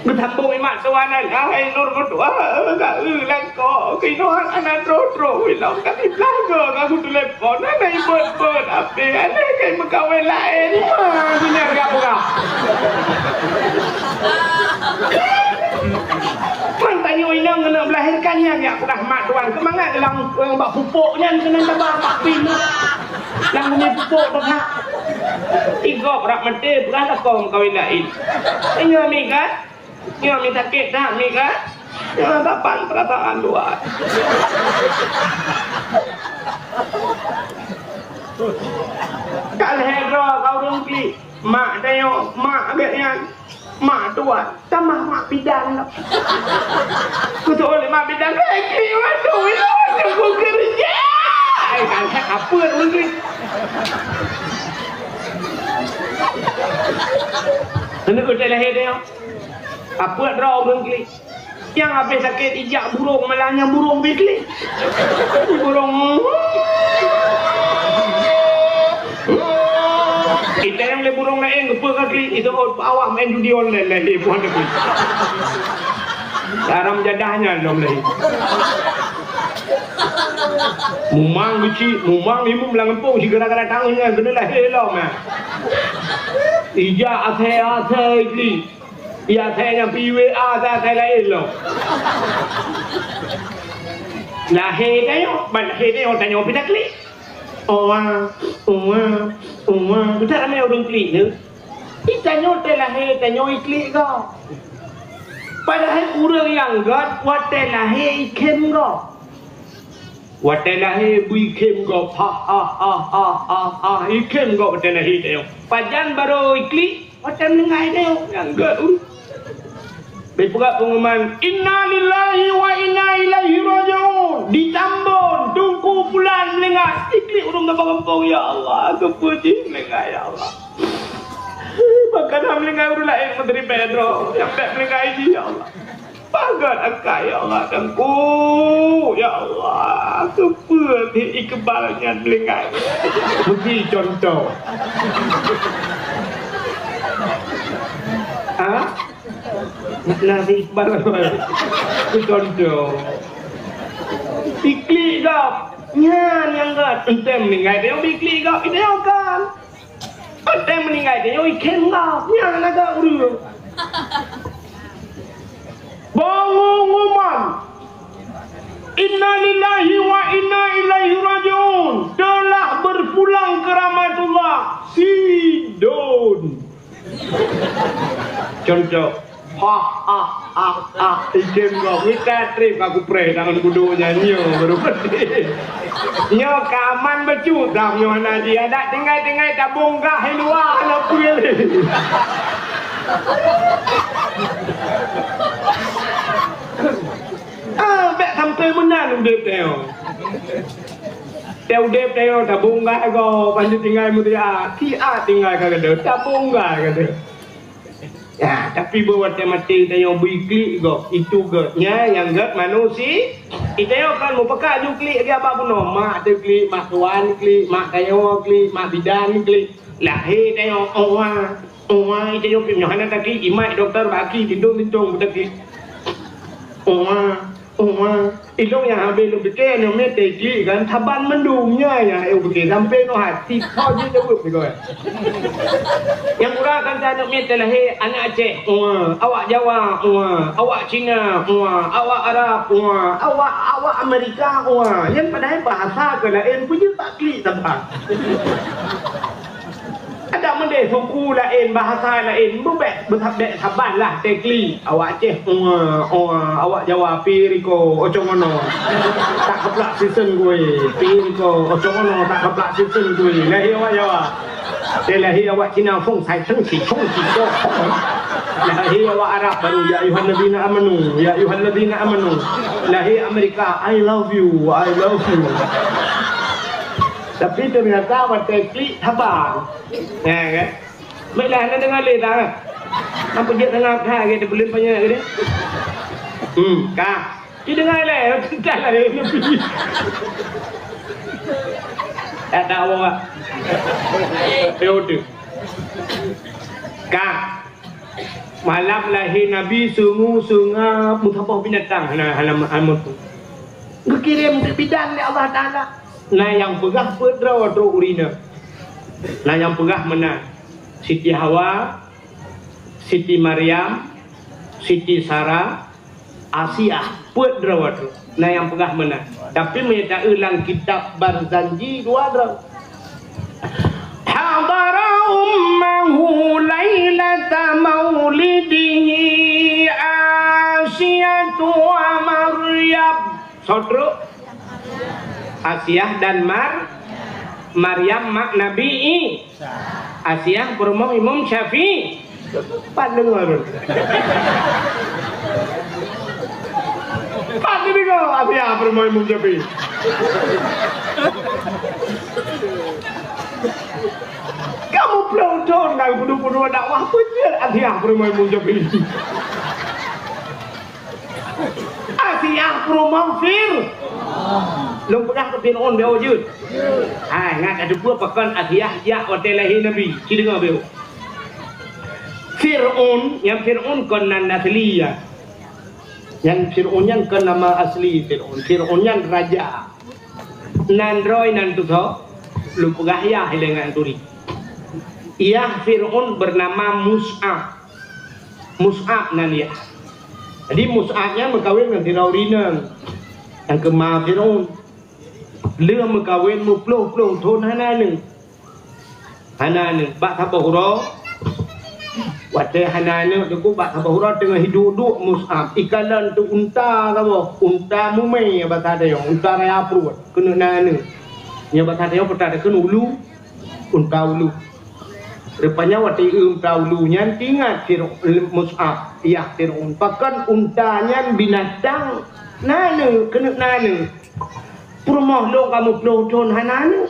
bertambung mak tuan hai nur berdua gak ulang kok kinuan anak tro hilang kaki pelaga aku telepon anak ibut apa anak kayak megawai lain punya gak buka man tanya inang nak melahirkan Makanya ya rahmat Tuhan. Kemangat dalam bak pupuknya kena tabah mak pin. Lang punya pupuk tu nak. Tiga rak mati beras tak kong kawin lain. Ingat mi kan? Ingat mi sakit tak mi kan? Jangan tapan perasaan Tuhan. Kalau hero kau rungki, mak tengok, mak agaknya, mak Tuhan, sama mak bidang lah. Aku tu oleh mak bidang, kiwan tu, aku kerja. Kan apa rungki? Ini kau tak lahir tengok. Apa draw rungki? Yang habis sakit ijak burung malahnya burung bikli. Burung. Kita yang le burung lain ke kaki itu awak main judi online lagi puan tu. Dalam jadahnya dom lagi. Mumang kecil, mumang ibu melangkung si gara-gara tangannya kena lahir lah mah. Ijak asai ikli. Ya saya yang PWA saya lain loh. Lahir dia tanya kita klik. Kita ramai orang klik tu. Kita nyote lahir, tanya klik kau. Padahal orang yang god, wate lahir ikem kau. Wate lahir ikem kau. Ikem kau wate lahir tanya. Pajan baru klik, wate mengai tanya. Yang god berperak pengumuman inna lillahi wa inna ilaihi raji'un di Tambun Tungku Pulan Melengah iklik urung kampung ya Allah aku puji Melengah ya Allah bahkan Melengah urung lain Menteri Pedro yang tak Melengah ini ya Allah bagat akak ya Allah tangku ya Allah aku puji ikbalnya Melengah bagi contoh Nabi Iqbal itu contoh diklik kau nyan yang kat entem meninggal dia diklik kau itu yang kan entem meninggal dia ikan kau nyan agak uru pengumuman inna lillahi wa inna ilaihi raji'un telah berpulang ke rahmatullah Sidon contoh ijem kau kita trip aku pray tangan kudunya nyo baru pedih nyo kaman becut dah nyo naji ada tinggal tabung gah luar nak pilih bet sampai menan udah teo tabung gah kau panjang tinggal mulia tinggal kagak tabung gah kagak. Ya, tapi buat yang mati tanya biklik go itu go nya yang gat manusia itu yo kan mau pakai ju klik dia apa pun mak tu klik mak tuan klik mak tayo klik mak bidan klik lahir tayo owa itu yo punya anak kaki imai dokter bagi tidur betul itu yang habis lu bikin yang mete klik kan taban mendungnya ya bikin sampai no hati kau je jawab ni kau yang kurang kan saya nak mete lahir anak Aceh awak Jawa awak Cina awak Arab awak Amerika yang padahal bahasa ke lain punya tak klik tempat ada mendek suku lain bahasa lain bebek bertabek saban lah tekli awak Aceh awak Jawa piriko ocongono tak keplak season gue piriko ocongono tak keplak season gue lahir awak Jawa lahir awak Cina fong sai cheng chi chong chi go lahir awak Arab baru ya ayyuhalladzina amanu lahir Amerika I love you tapi ternyata waktu klik tabang kan baiklah anda dengar leh tak nampak je tengah kah kita boleh banyak ke kah kita dengar leh tak lah lebih tak tahu awak yaudah kah malam lahir Nabi sungai mutabah binatang halaman tu berkirim ke bidang ni Allah Ta'ala. Nah yang pegah pedra atau urina. Nah yang pegah mana? Siti Hawa, Siti Maryam, Siti Sarah, Asia. puat drawat na yang pegah mana tapi mereka ulang kitab Barzanji dua draw hadara ummahu lailata maulidihi Asyatu wa Maryam saudara Asyah dan Maryam mak Nabi Asyah berumah Imam Syafi'i pandengar pasti ni kau Asyah berumah Imam Syafi'i kamu pelotong dan budu-budu dakwah betul Asyah berumah Imam Syafi'i Asyah berumah Long pernah ke Fir'aun dia wujud. Ngat ada dua pekan Asyah ya hotel lahir Nabi. Ci dengar beliau. Fir'aun yang Fir'aun kan nama asli ya. Yang Fir'aun yang kan nama asli Fir'aun. Fir'aun yang raja. Nan roy nan tu tho. Lu pegah ya dengan turi. Ia Fir'aun bernama Mus'ab. Mus'ab nan ya. Jadi Mus'abnya berkahwin dengan Firaunina. Yang kemah Fir'aun lừa mà cả quên một lô thôn hana nừng bak tabahura wate hana nừng tu bak tabahura tengah hidup Mus'ab ikalan tu unta kabo unta mume bata dia unta raya pruat kena nanu nya bata dia pata kena ulu unta ulu rupanya wate unta ulu nyan tingat Mus'ab ya Fir'aun pakan untanya binatang nanu kena nanu Purmoh long kamu pelotong hanan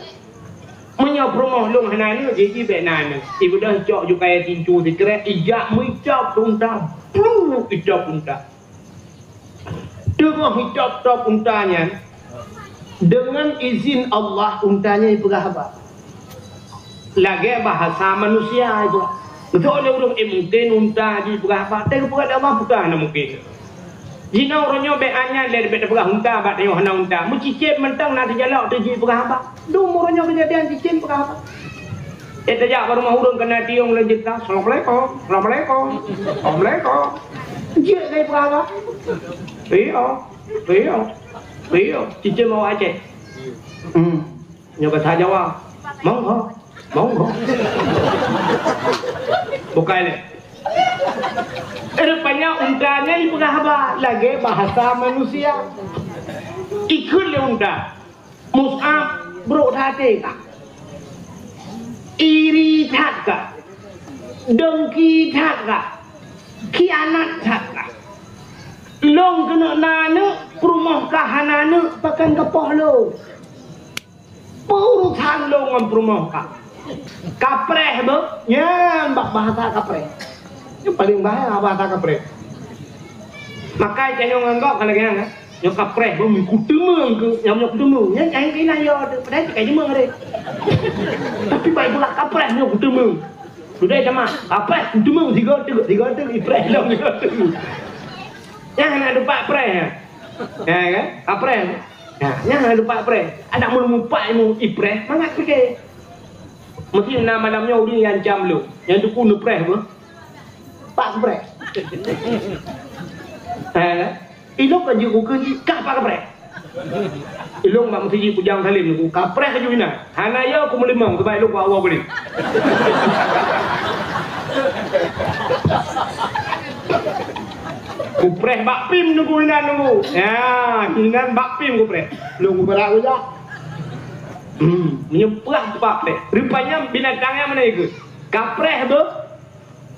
Menya purmoh long hanan Jadi benan Ibu dah cok juga kaya tincu Dikira ijak mengicap unta Plung icap unta Dengan icap untanya Dengan izin Allah untanya ibu apa Lagi bahasa manusia itu Betul dia urung mungkin unta di ibu apa Tapi bukan apa bukan mungkin Jina orangnya beannya dari beda pegah unta bat dia hana unta. Mencicip mentang nak dijalak terji pegah apa. Dum orangnya kejadian cicip pegah apa. Tajak baru mau urung kena tiung lanjut dah. Assalamualaikum. Assalamualaikum. Cicip dari pegah apa. Iya. Cicip mau Aceh. Nyoba saja wah. Monggo. Bukan ni. Rupanya untanya ibu apa lagi bahasa manusia ikut le unta Mus'ab bro thate ka iri that ka dengki that ka khianat that ka long kena nanu perumah kahananu pakan kepoh lo urusan lo ngam perumah ka kapreh be nyan bahasa kapreh yang paling bahaya bahasa kapreh. Maka jangan nganggap kalau kan, yang kapreh bumi kutemeng ke, yang kutemeng, yang jangan kena yo, padahal kayak cemeng ada. Tapi baik pula kapreh yang kutemeng. Sudah sama, kapreh kutemeng tiga ipreh dah tiga. Jangan ada pak preh ya, kan? Kapreh. Jangan ada pak preh. Ada mulu pak mu ipreh, mangat fikir. Mesti nama malamnya udah yang jam lu, yang tu pun ipreh apa? Pak kapreh. Ilok kan juga kerja kapak kapreh. Ilok mak mesti pujang salim aku kapreh kerja ina. Hana ya aku melimang sebab ilok awal boleh. Kupreh bakpim nunggu ina nunggu. Ya, inan bakpim kupreh. Nunggu berak aja. Menyempah bakpeh. Rupanya binatangnya mana ikut? Kapreh tu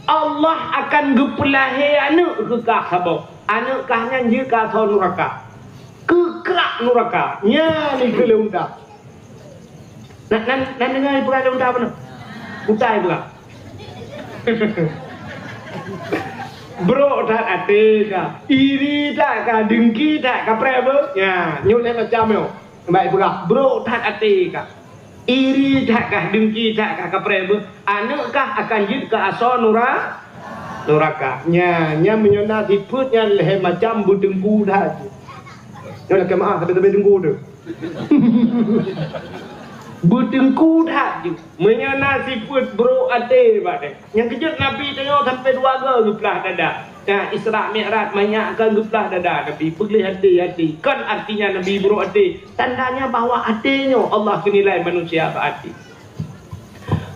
Allah akan gepelahi anak ke kahabo. Anak kahnya je kahau nuraka. Kekrak nuraka. Nya ni kele unta. Nak dengar ibu ada unta apa nak? Unta ibu kan? Bro tak ada kah? Iri tak kah? Dengki tak? Kapreh apa? Ya, nyulik macam yo. Baik ibu kan? Bro tak ada kah? Iri tak kah? Dengki tak kah? Kapreh apa? Anukkah akan jid ke asal nuraka? Nya menyona tiputnya leh macam budengku dah. Nyona ke maaf tapi dengku tu. Budengku dah. Menyona tiput bro ade bade. Yang kejut Nabi tengok sampai 2 ke belah dada. Isra Mi'raj banyakkan geplah dada Nabi pergi hati-hati. Kan artinya Nabi berhati. Tandanya bahawa hatinya Allah kenilai manusia berhati.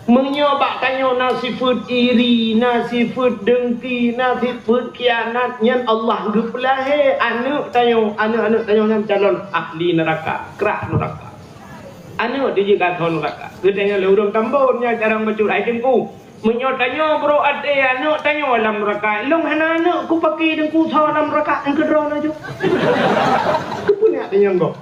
Menyobak tanya nasifut iri, nasifut dengki, nasifut kianat yang Allah geplah anak tanya nan calon ahli neraka, kerak neraka. Anak dia juga tahu neraka. Katanya lurung tambunnya jarang bacul ai tengku. Menyotanya bro ade anak tanya dalam neraka. Long hana anak ku pakai dan ku tahu dalam neraka engke drone aja. Ku punya tanya kau.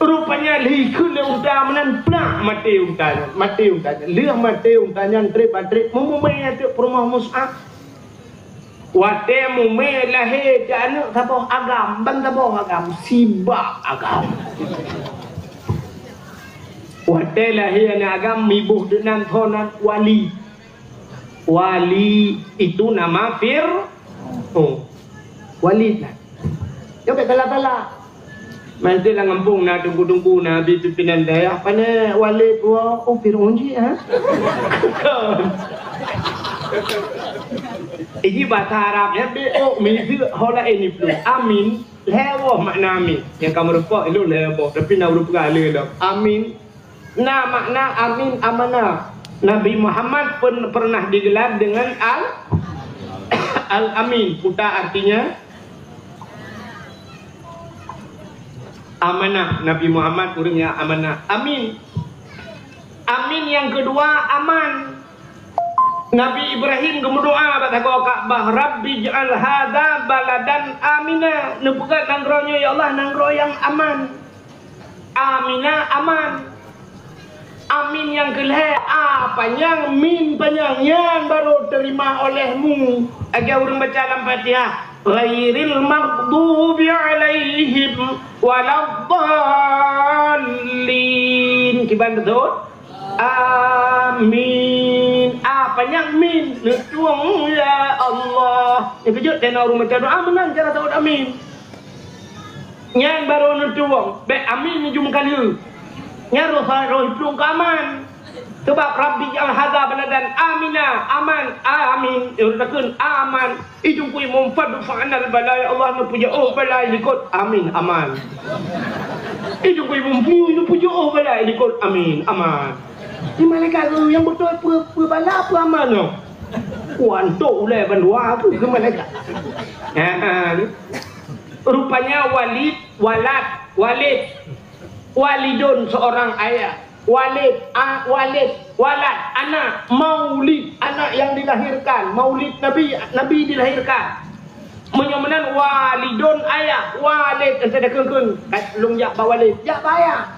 Rupanya likul unta menan pnak mati untanya. Liah mati untanya trip mumumai tu rumah Mus'ab. Wate mumai lahir anak taboh agam, ban taboh agam, sibak agam. Wate lahir anak agam mibuh dengan thonan wali. Wali itu nama wali lah. Yo betala-tala. Mantul lah ngampung na tunggu-tunggu na habis pimpinan daya. Apa ni wali tua? Oh Fir'aun je ha? Ini bahasa Arab ya. Oh mizi hola ini pun. Amin. Lewo makna amin. Yang kamu rupa itu lewo. Tapi nak rupa kali dah. Amin. Na makna amin amanah. Nabi Muhammad pun pernah digelar dengan Al-Amin. Putar artinya amanah. Nabi Muhammad orangnya amanah. Amin. Amin yang kedua aman. Nabi Ibrahim berdoa pada Ka'bah, Rabbi ja'al hadza baladan amina. Nebukat nanggronya ya Allah, nanggro yang aman. Amina aman. Amin yang kelihatan panjang, min panjang yang baru terima olehmu. Agar orang baca dalam Fatihah. Ghairil maghdubi alaihim waladdallin. Kiban betul? Amin. Apanya min? Nutuang ya Allah. Yang kejut dan orang baca doa menang cara tahu amin. Yang baru nutuang. Baik amin ni cuma kali. Yang roh hidup aman. Sebab Rabbi ja'al hadza baladan amina, aman, amin. Takun aman. Ijung kui mumfad fa'anal balai Allah nu puja oh balai likut amin aman. Ijung kui mumfu nu puja oh balai likut amin aman. Ni malaikat tu yang betul bala apa aman tu. Kuantuk ulai bandua tu ke malaikat. Rupanya walidun seorang ayah. Walid, anak, maulid, anak yang dilahirkan, maulid Nabi dilahirkan. Menyomenan walidun ayah, walid ada kengkeng, long jak ba walid, jak ba ayah.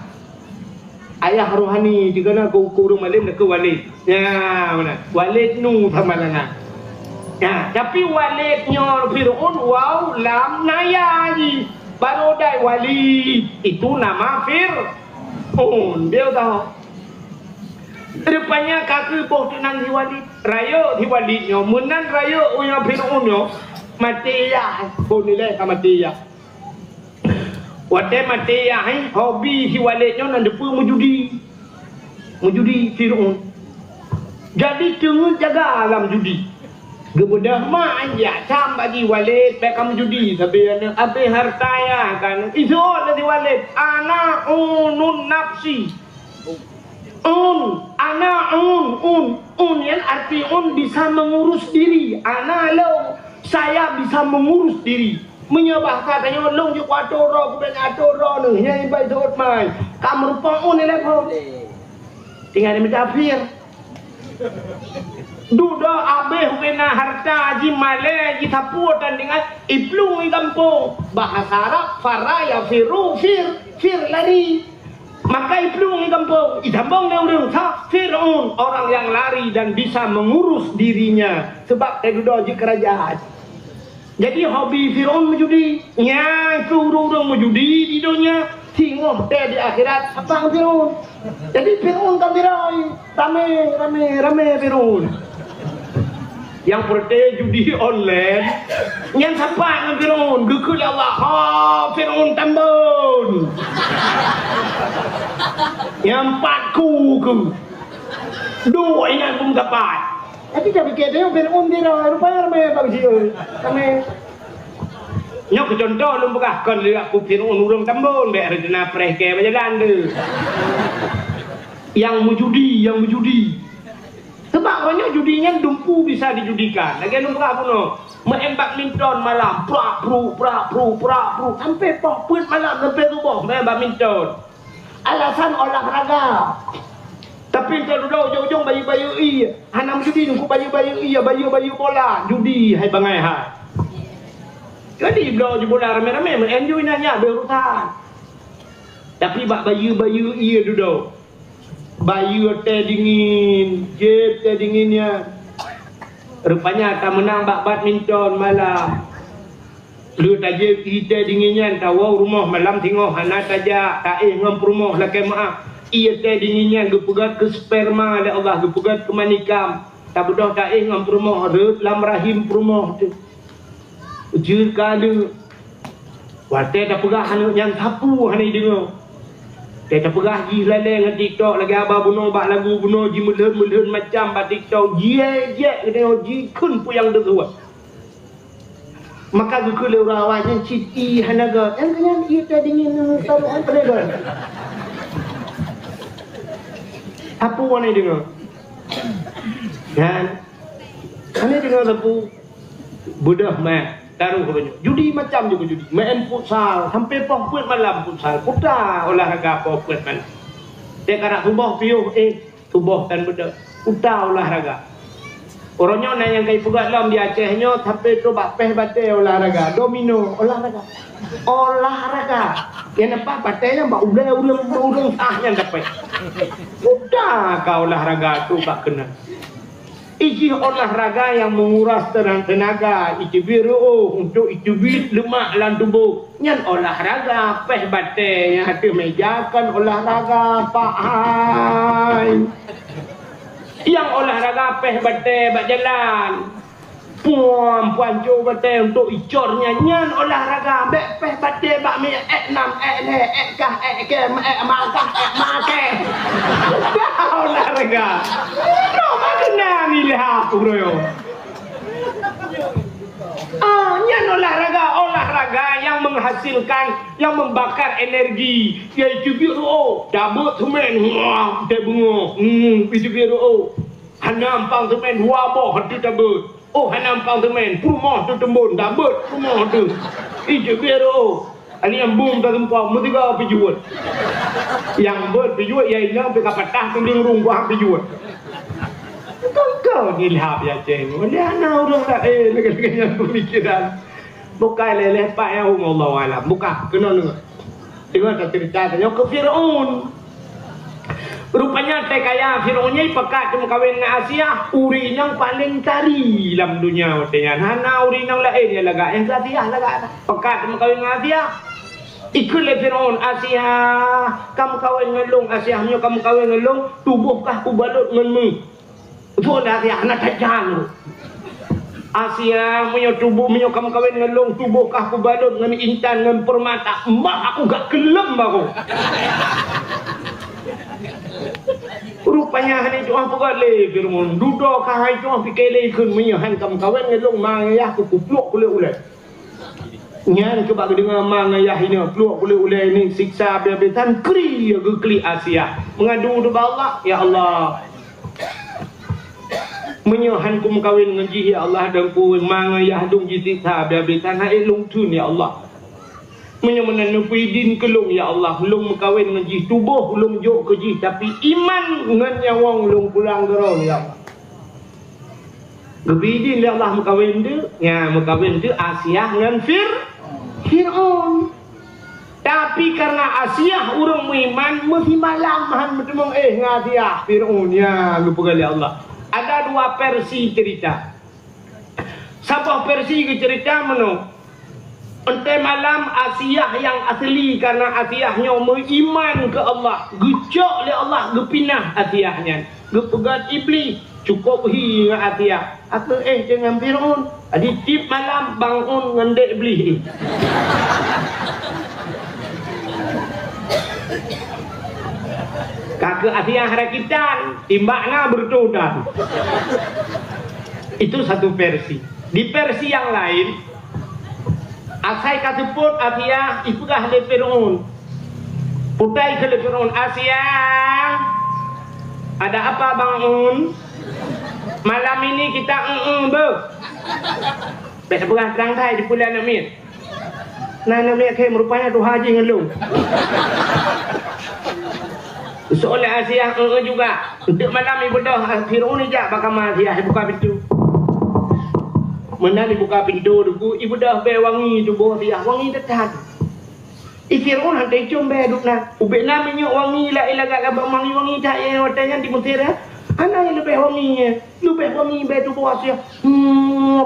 Ayah rohani juga nak kurung malim nak ke walid. Ya, mana? Walid nu thamalana. Ya, tapi walidnya Fir'aun wow lam nayaji. Baru dai walid itu nama dia tahu. Rupanya kaki boh tu nang Walid. Raya di Walidnya. Menan raya uya Fir'aunnya. Mati ya. Boh nilai tak mati ya. Waktu mati ya. Hobi si Walidnya nak depa menjudi. Menjudi Fir'aun. Jadi tengah jaga alam judi. Kemudian mak ya cam bagi Walid baik kamu judi tapi abe harta ya kan itu dari Walid anak unun nafsi anak yang arti bisa mengurus diri anak lo saya bisa mengurus diri menyebah katanya long je kuatoro kemudian atoro nih yang baik dot mai kamu rupa ni lepo tinggal di metafir duda abeh kena harta haji male haji tapur dan dengan iplung di kampung bahasa Arab faraya firu fir lari maka iplung di kampung idambong dia urung Fir'aun orang yang lari dan bisa mengurus dirinya sebab dia duda haji kerajaan. Jadi hobi Fir'aun menjudi nya urung menjudi di dunia tinggal dia di akhirat apa Fir'aun. Jadi Fir'aun kambirai rame Fir'aun. Yang pertama judi online yang sampai dengan Fir'aun gekul Allah Fir'aun tambun yang patku ke Dua ingat pun dapat. Tapi kami kira Fir'aun dia rupanya ramai bagi dia. Kami Nyok contoh lu bekah kon lihat ku Fir'aun urang tambun be rencana preke berjalan tu. Yang menjudi. Sebab banyak judinya dumpu bisa dijudikan. Lagi lu bekah pun main badminton malam, pra pru sampai pokput malam sampai subuh main badminton. Alasan olahraga. Tapi kalau ujung-ujung bayu-bayu hanam judi nunggu bayu-bayu bola judi hai bangai hai. Jadi bro je bola rame-rame enjoy nanya berurusan. Tapi bak bayu-bayu duduk. Bayu teh dingin, jeb teh dinginnya. Rupanya tak menang bak badminton malam. Lu taje kita dinginnya tahu rumah malam tengok anak saja tak ngam rumah lah ke maaf. Ia teh dinginnya gepegat ke sperma oleh Allah gepegat ke manikam. Tak bedah tak ngam rumah rut lam rahim rumah tu. Ujur kala. Wate dah pegah anu yang sapu hani dengar. Dia pegah ji laleng dengan TikTok lagi abah bunuh bak lagu bunuh ji melun macam bak TikTok ye kena ji kun puyang deruat. Maka gua kena rawatnya citi hanaga. Yang kena ia teh dingin taruh apa dia? Apa warna dengar? Dan ane dengar sapu budah mat. Taruh banyak. Judi macam juga judi. Main futsal sampai pokput malam futsal. Putar olahraga pokput malam. Dia karak tubuh piuh tubuh dan beda. Putar olahraga. Orangnya nak yang kai pegat lam di Acehnya sampai tu bapeh batai olahraga. Domino olahraga. Yang nampak batainya mbak urang sahnya dapat. Putar kau olahraga tu bak kena. Iji olahraga yang menguras tenaga, iji biru untuk iji lemak dalam tubuh. Yang olahraga peh batai yang hati mejakan olahraga Pak Hai. Yang olahraga peh batai berjalan. Puan jo batai untuk icornya nyan olahraga bek peh batai bak mi nam le kah ke makah make. Dah olahraga. Kena milah aku bro. Nyan olahraga yang menghasilkan, yang membakar energi. Yaitu biru dabut semen, dia bunga. Itu biru hanam pang semen, wabah hati dabut. Hanam pang semen, rumah tu tembun, dabut rumah tu. Itu biru. Ini yang boom tak tempat, mesti kau pergi jual. Yang berjual, ia hilang pergi patah, pergi rumah pergi jual. Kau ni lihap ya ceng. Dia anak orang tak lagi yang pemikiran. Bukan leleh pak yang Allah alam. Bukan kena dengar. Dengar tak cerita tanya ke Fir'aun. Rupanya teh kaya Fir'aunnya pekat cuma kahwin dengan Asia. Uri yang paling cari dalam dunia katanya. Hana uri yang lain ya laga. Yang Asia laga. Pekat cuma kahwin dengan Asia. Ikutlah Fir'aun Asia. Kamu kahwin dengan long Asia. Kamu kahwin dengan long. Tubuhkah ku balut denganmu. Itu dah dia anak tajam. Asia punya tubuh punya kamu kahwin dengan long tubuh kah aku balut dengan intan dengan permata. Mak aku gak kelem aku. Rupanya hari itu apa kali Fir'aun duduk kah itu fikir lekun punya han kamu kahwin dengan long mangayah aku kupluk kulit ulat. Nyan coba dengar mangayah ini peluk kulit ulat ini siksa biar-biar kri ya kli Asia. Mengadu kepada Allah, ya Allah. Menyohan ku kawin dengan ji ya Allah dan ku mangayah dung ji siksa biar-biar hai long tun ya Allah. Menyomanan nupuidin kelung ya Allah. Long kawin dengan ji tubuh long jok ke ji tapi iman dengan nyawang long pulang gerong ya Allah. Gebidin ya Allah mengkawin tu, ya mengkawin tu Asia dengan Fir'aun. Tapi karena Asia orang beriman mesti malam mahan bertemu Asia Fir'aun ya lupa kali Allah. Ada dua versi cerita. Satu versi ke cerita mana? Ente malam Asia yang asli karena Asiahnya beriman ke Allah. Gecok oleh Allah gepinah Asiahnya. Gepegat iblis cukup hi dengan Asia. Atau dengan Fir'aun. Adi tip malam bangun dengan dek iblis. Kakak Asia harakitan, timbakna bertodan. Itu satu versi. Di versi yang lain, asai kasebut Asia ipugah le Fir'aun. Putai ke le Fir'aun, Asia, ada apa Bang Un? Malam ini kita besok bukan terang thai di bulan Amin. Nah, namanya kayak merupanya tu haji ngelung. Seolah Asia juga. Untuk malam ibu dah Fir'aun ni jak bakal mati buka pintu. Mana dibuka pintu tu ibu dah be wangi tu bawa dia wangi tetap. Fir'aun hantai combe duk na. Ubek na minyak wangi la ilaga gabang wangi tak yang watanya di Mesir. Anak yang lebih wangi be tu bawa dia.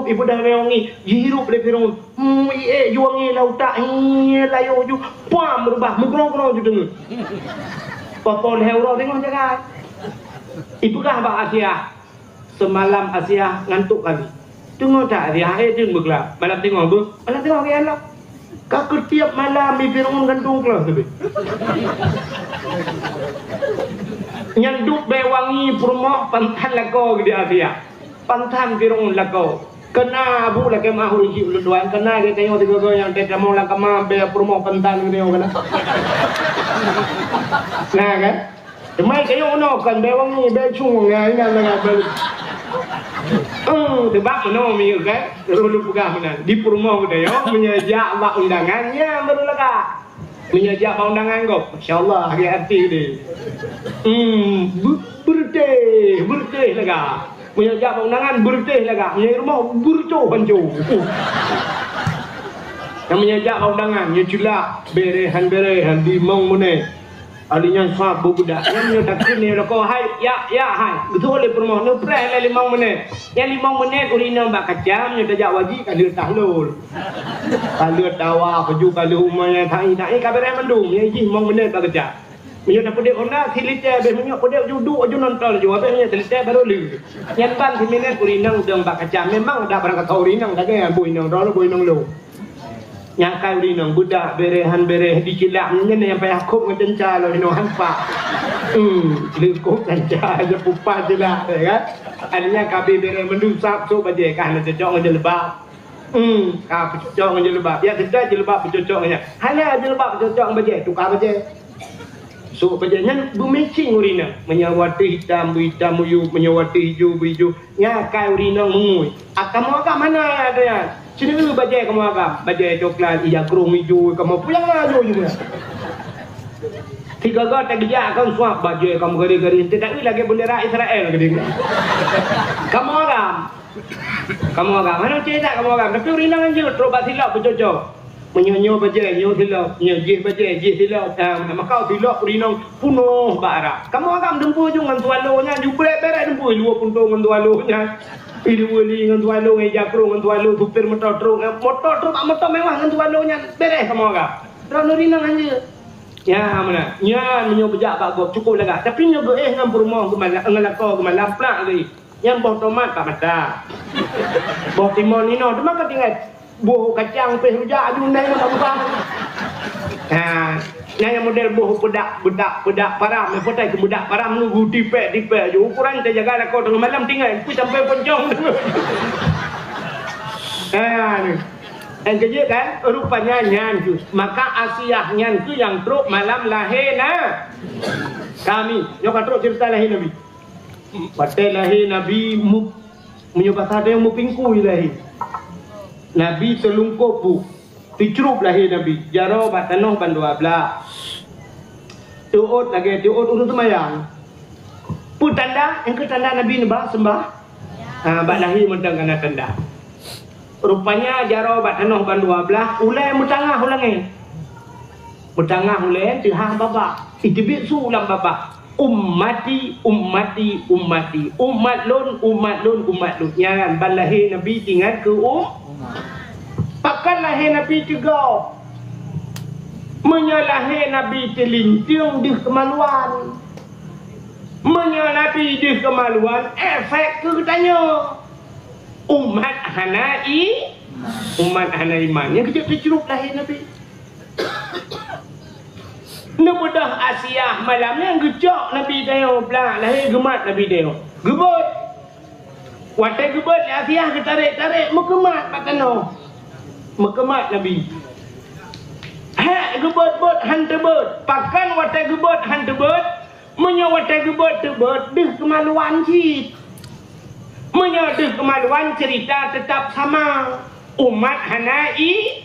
Ibu dah be wangi hirup le Fir'aun. Ju wangi lau tak layo ju. Pam berubah mugrong-grong ju dengar. Potol hero tengok jangan. Ipukah Abang Asia. Semalam Asia ngantuk kali. Tengok tak Asia tu bergelap. Malam tengok ber. Malam tengok ke anak. Kau tiap malam di Fir'aun gantung kelas tu. Nyanduk be wangi purmo pantan lako di Asia. Pantan Fir'aun lako. Kena abu lagi mahur hiji uluan. Kena ke tengok tiga yang tidak mau lakama be purmo pantan ke tengok kena. Nah kan, demai kayu ono kan bewang ni becung ngai nan ngai bel. Tebak ono mi kan, rulu pugah menan. Di Purmo kita yo menyejak bak undangannya baru lega. Menyejak bak undangan kau, masyaallah hati-hati deh. Berteh lega. Menyejak bak undangan berteh lega. Menyai rumah bercoh bancu. Yang menyejak bak undangan, ya julak berehan di mong mune. Alinya sahab budak yang menyetakkan ni lako hai ya hai betul le permoh no preh le 5 menit yang 5 menit urina mbak kacam nya tajak wajib kan dia tahlul kalau dawa keju kalau umanya thai kabare mandung yang 5 menit tak kacam menyo dak pedek ona silite be menyo pedek duduk aju nonton ju abe nya silite baru lu yang ban 10 menit urina udang mbak kacam memang ada barang kata urina tak ke buinang ro buinang lu yang kau di nong budak berehan dikilap nyen yang payah kop ngedenca lo di nong hampa lekop kenca aja pupas je lah kan adanya kabe bere mendusap so baje kan cocok ngejel lebab ka cocok ngejel lebab ya tidak je lebab cocok nya hanya je lebab cocok baje tukar baje so baje nyen bumecing urina menyawati hitam uyu menyawati hijau nya kau di nong mengui akamu agak mana ada ya sini dulu bajai kamu agak bajai coklat iya kerung hijau kamu pulang aja juga tiga gak tak dia akan suap bajai kamu gari-gari tidak lagi bendera Israel gede kamu agak mana cerita kamu agak tapi rinang aja terobat silap bercocok menyonyo bajai nyo silap jih bajai jih silap maka silap rinang punuh bara kamu agak dempu juga dengan tualonya juga beres dempu dua puntung dengan tualonya Idu wali dengan tualo ngeja kru dengan tualo supir motor truk motor mewah dengan tualonya beres semua kak. Terlalu rinang aja. Ya mana? Ya menyo bejak pak gop cukup lega. Tapi nyo dengan Purmo kemana ngelako kemana plak lagi. Yang boh tomat tak mata. Boh timun ni no, cuma ketinggal boh kacang peh rujak aju ndai nak buka. Yang model boh budak param, fotai ke budak param nunggu dipek je. Ukuran kita jaga lah kau tengah malam tinggal, pi sampai poncong. Yang kerja kan, rupanya nyan tu. Maka Asia nyan tu yang teruk malam lahir na. Kami, nyok teruk cerita lahir Nabi. Patai lahir Nabi menyebab ada yang mupingku lahir. Nabi telungkup bu. Dicrup lahir Nabi. Jaro bat tanah ban 12. Tuut lagi urus semayang. Pun tanda, yang ke tanda Nabi nembah sembah. Bat lahir mentang kena tanda. Rupanya jaro bat tanah ban 12. Ulai mutangah ulangi. Mutangah ulai tihah babak. Itibit su ulang babak. Ummati. Umat lun. Yang ban lahir Nabi tinggal ke Pakan lahir Nabi juga menyalahi Nabi telinting di kemaluan menyalahi di kemaluan efek ketanya umat hanai iman yang kecil-kecil lahir Nabi Nebedah Asia malam yang gejok Nabi tengok belah lahir gemat Nabi tengok. Gebut. Watai gebut Asia ke tarik-tarik mekemat patano. Mekemat Nabi. Hak gebut-but han tebut. Pakan watai gebut han tebut. Menyo watai gebut tebut deh kemaluan cik. Menyo deh kemaluan cerita tetap sama. Umat hanai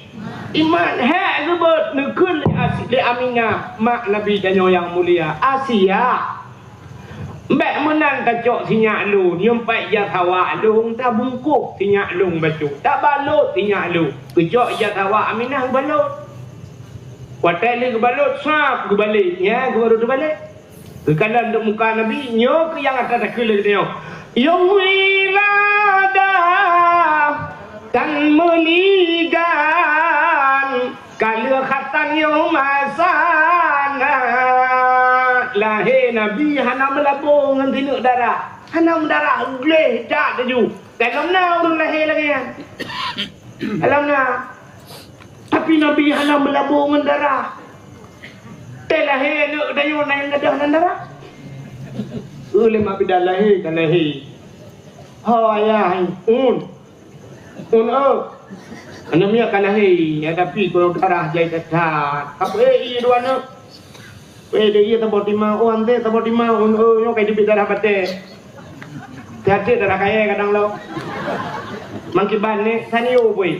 iman hak gebut nekun li Aminah mak Nabi danyo yang mulia Asia. Mbak menan kacok sinyak lu nyempai ya tawa lu tak bungkuk sinyak lu baju tak balut sinyak lu kecok ya tawa Aminah balut watai li balut sap ke balik ya ke baru tu balik ke kanan duk muka Nabi nyo ke yang atas ke le dia yang wilada dan meligan kalau khatan yang masana lahir Nabi hana melabung dengan tinuk darah hana mendarah ugleh tak taju dalam na orang lahir lagi kan dalam na tapi Nabi hana melabung dengan darah lahir nak dayu naik gadah dan darah oleh mak bidan lahir kan lahir ayah anak miak kan lahir ya tapi kalau darah jai tetat apa iya dua anak dia tabot lima ante tabot lima nyo kay dibit darah bate hati darah kaya kadang lo mangkiban ni taniyo boy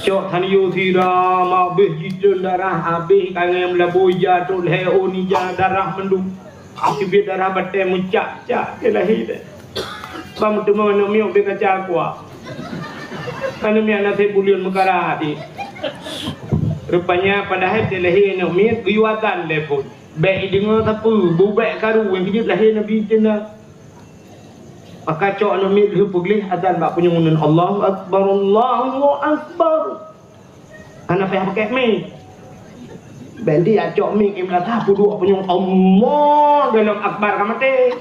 cok taniyo tira mabih jidun darah habis kangen melaboya tu leo ni darah mendung dibit darah bate muncak cak ke lahir bam tu mana miok be kaca kuah kan mi anak saya bulion mekara di rupanya padahal dia lahir nak miat guyuatan lepun baik dengar tapu bubek karu yang kejut lahir Nabi cina maka cok nak miat hu puglih azan bak penyungun Allahu akbar anak payah pakai mi bendi acok mi imla tapu dua penyung Allah dalam akbar kamate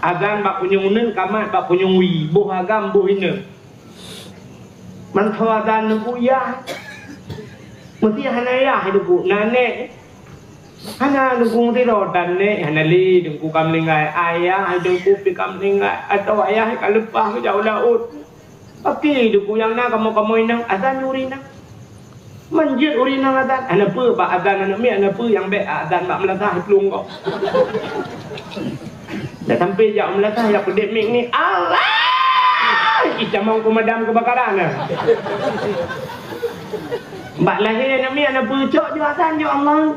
azan bak penyungun kamat bak penyung wi buh agam buh ina man tawadan nuku ya mesti hanaya hidup nane hana nuku tiro dan ne hanali nuku kamlingai ayah nuku pikamlingai atau ayah kalepah ke jauh laut pasti nuku yang na kamu inang azan urina manjir urina azan ana pe bak azan ana mi ana pe yang be azan bak melatah pelung kau dah sampai jauh melatah ya pedek mik ni Allah kita mau pemadam kebakaran mbak lahir Nabi anak pucuk jualan jo Allah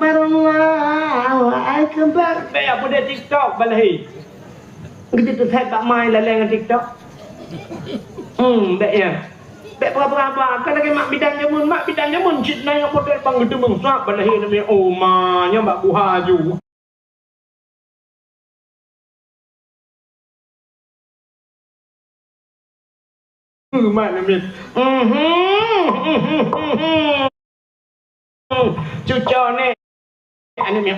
Akbar baik apa dia TikTok balai gitu tu saya tak main lalai dengan TikTok baiknya baik berapa kan lagi mak bidan jamun cik naik model bang gitu mengsak balai Nabi omanya mbak buhaju mana mit cucu ni ane mi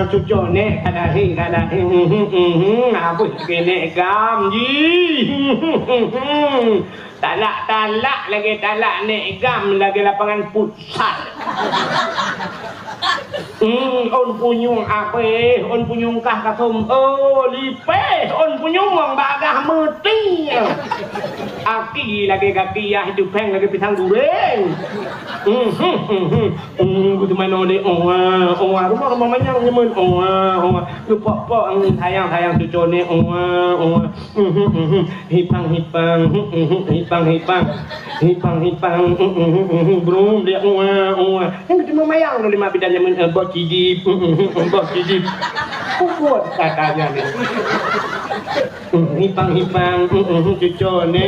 cucu ni ada apa kene gam ji talak lagi talak ni gam lagi lapangan futsal on punyung apa on punyung kah katum lipe on punyung mang bagah meti aki lagi kaki ya hidup peng lagi pisang goreng gitu mana ni rumah manyang nyemen pok sayang cucu ni hipang belum dia yang ketemu mayang lima bidan nyemen bos cidip kuat katanya ni hipang cucu ni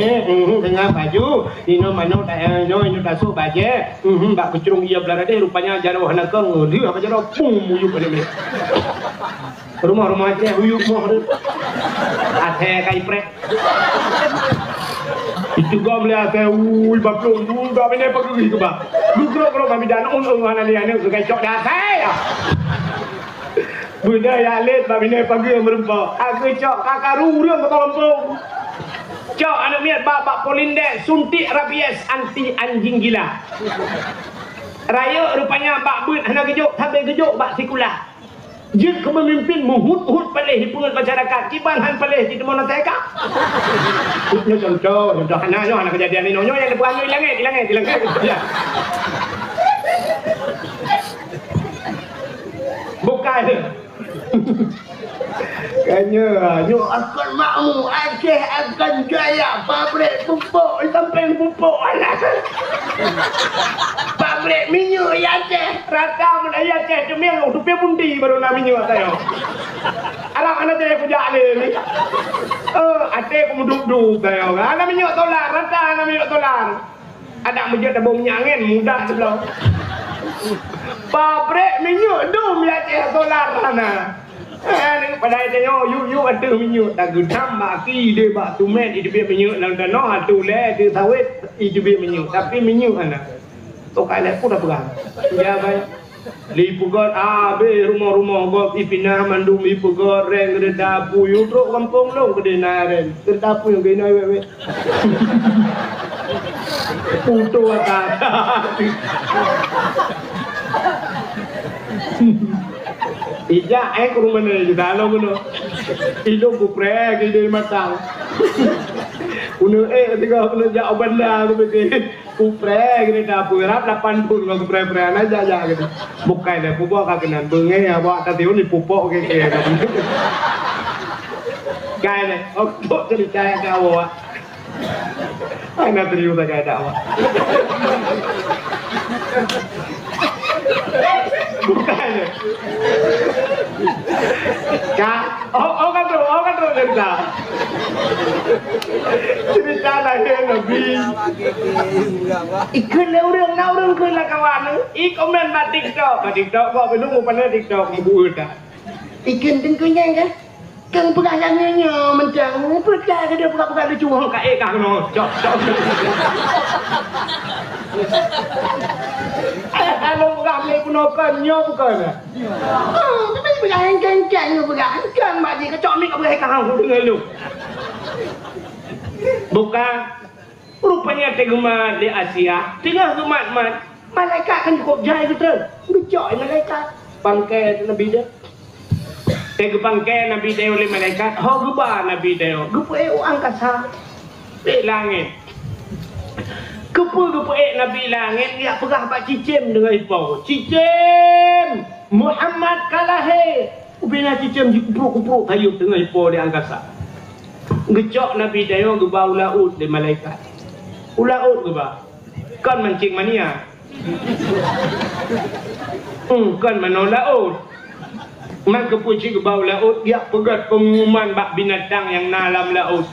dengan baju ino mano dak su baje bak kecurung ia belara deh rupanya jaro hanakeng dia apa jaro muyuk pada ni rumah aja huyuk moh ate kai prek itu gua melihat baplong gua bine pagi ke ba lu kro kami dan ana ni ane suka cok dah saya bunda ya let ba bine pagi merempak aku cok kakaru reung ke tolompong Cok anak miat babak polindek suntik rabies anti anjing gila. Raya rupanya bak beut hana gejuk, habis gejuk bak sikulah. Jika memimpin muhut-hut palih himpunan masyarakat, kiban han palih di mana teka. Contoh anak kejadian ini nonyo yang depan hilang. Bukan. Kayaknya nyo akan makmu Aceh akan jaya pabrik pupuk sampai pupuk anak. Pabrik minyak ya Aceh rata menaya Aceh cemil hidupnya pundi baru nak minyak saya. Alam anak saya kerja ni. Aceh aku duduk saya. Anak minyak dolar rata anak minyak dolar. Ada menjadi tabung minyak angin mudah sebelah. Pabrik minyak dum ya Aceh dolar anak. Ni pada tanya you ada minyak tak gedam baki dia bak tumet dia biar minyak dalam tanah tu le dia sawit dia biar minyak tapi minyak anak to kai le pun dah pegang ya baik lipu god be rumah-rumah god ipinah mandum lipu god reng gede dapu you bro kampung lo gede naren gede dapu yang gede we puto ata Ija ke rumah ni juga lo kuno. Ilo buprek ide matang. Kuno tiga kuno jauh benda tu betul. Buprek ni dapur rap 8 pun lo buprek aja gitu. Bukai deh pupuk kagenan bengai ya bawa tadi ni pupuk ke. Kai deh. Okey cerita kau awak. Anak teriu tak ada awak. Bukan. Kan terus cerita. Cerita lagi Nabi. Ikan orang ke lah kawan. Komen TikTok kau belum pernah TikTok buat dah. Ikan tengkunya kan. Kan pegangannya mencang. Percaya dia buka-buka lucu orang kae kah no. Cok. Kalau kami gunakan bukan. Tapi pegangan kencang pegangan mak dia kacau mik apa kau dengar lu. Bukan. Rupanya tegema di Asia, tengah umat malaikat kan cukup jai betul. Becok malaikat bangkai Nabi dia. Tega bangkai Nabi dia oleh malaikat, gebar Nabi dia. Gepai angkasa. Langit. Kepu-kepuik Nabi langit dia perah pak cicim dengan ipau. Cicim Muhammad kalahe. Ubina cicim kupruk-kupruk kayu dengan ipau di angkasa. Gecok Nabi dayo gebau laut di malaikat. Ulaut gebau. Kan mancing mania. Kan menolaut. Maka puji gebau laut dia pegat pengumuman bak binatang yang dalam laut.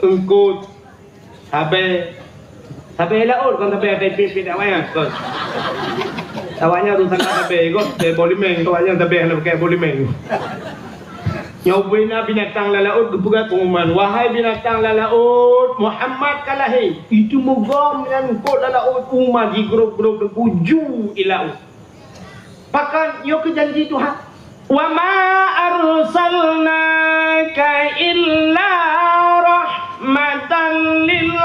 Engkau Sampai laut kan sampai ada pipi tak banyak kan. Awaknya urusan sampai ikut bolimeng tu awaknya sampai nak pakai bolimeng. Nyawina binatang laut kepegat pengumuman wahai binatang laut Muhammad kalahi itu mogom yang kod laut umat di grup-grup uju ilaut. Pakan yo ke janji Tuhan. Wa ma arsalnaka illa rahmatan lil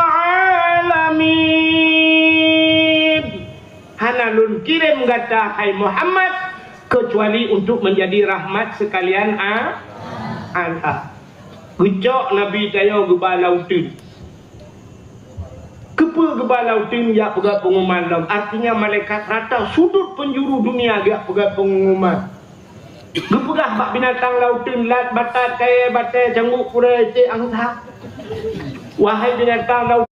Hanalun kirim kata hai Muhammad kecuali untuk menjadi rahmat sekalian anta. Gejok Nabi tayo gebal lautin. Kepa gebal lautin ya pegat pengumuman dalam. Artinya malaikat rata sudut penjuru dunia dia pegat pengumuman. Gepegah bak binatang lautin lat batat kaya batai cangguk pura cik angsa. Wahai binatang lautin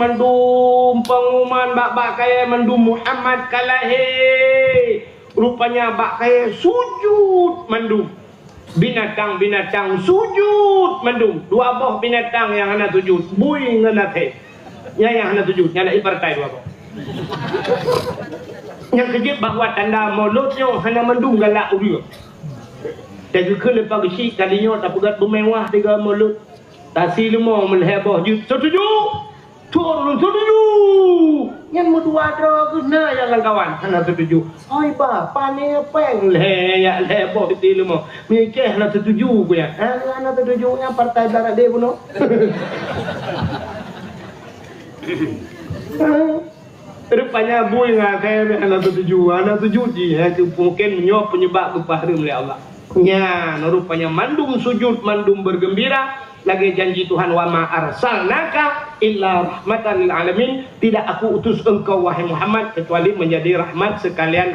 mandum pengumuman bak kaya mandum Muhammad kalahe. Rupanya bak kaya sujud mandum. Binatang-binatang sujud mandum. Dua boh binatang yang hana sujud. Bui ngana teh. Yang hana sujud. Yang nak ipartai dua boh. Yang kejip bahawa tanda mauludnya hana mandum galak dia. Dan juga lepas kecil kalinya tak pegat bermewah tiga maulud. Tasi lemah melhebah jut. Setuju? turun setuju. Yang berdua dro kena yang kawan. Hana setuju. Oi bapa ni peng le ya le bo ti lu mo. Mikir hana setuju ku ya. Hana setuju nya partai barat dia puno. Rupanya bui ngakai hana setuju ji ya mungkin menyop penyebab kepaharum oleh Allah. Ya, rupanya mandum sujud, mandum bergembira. Lagi janji Tuhan, wa ma arsalnaka illa rahmatan lil alamin, tidak aku utus engkau wahai Muhammad kecuali menjadi rahmat sekalian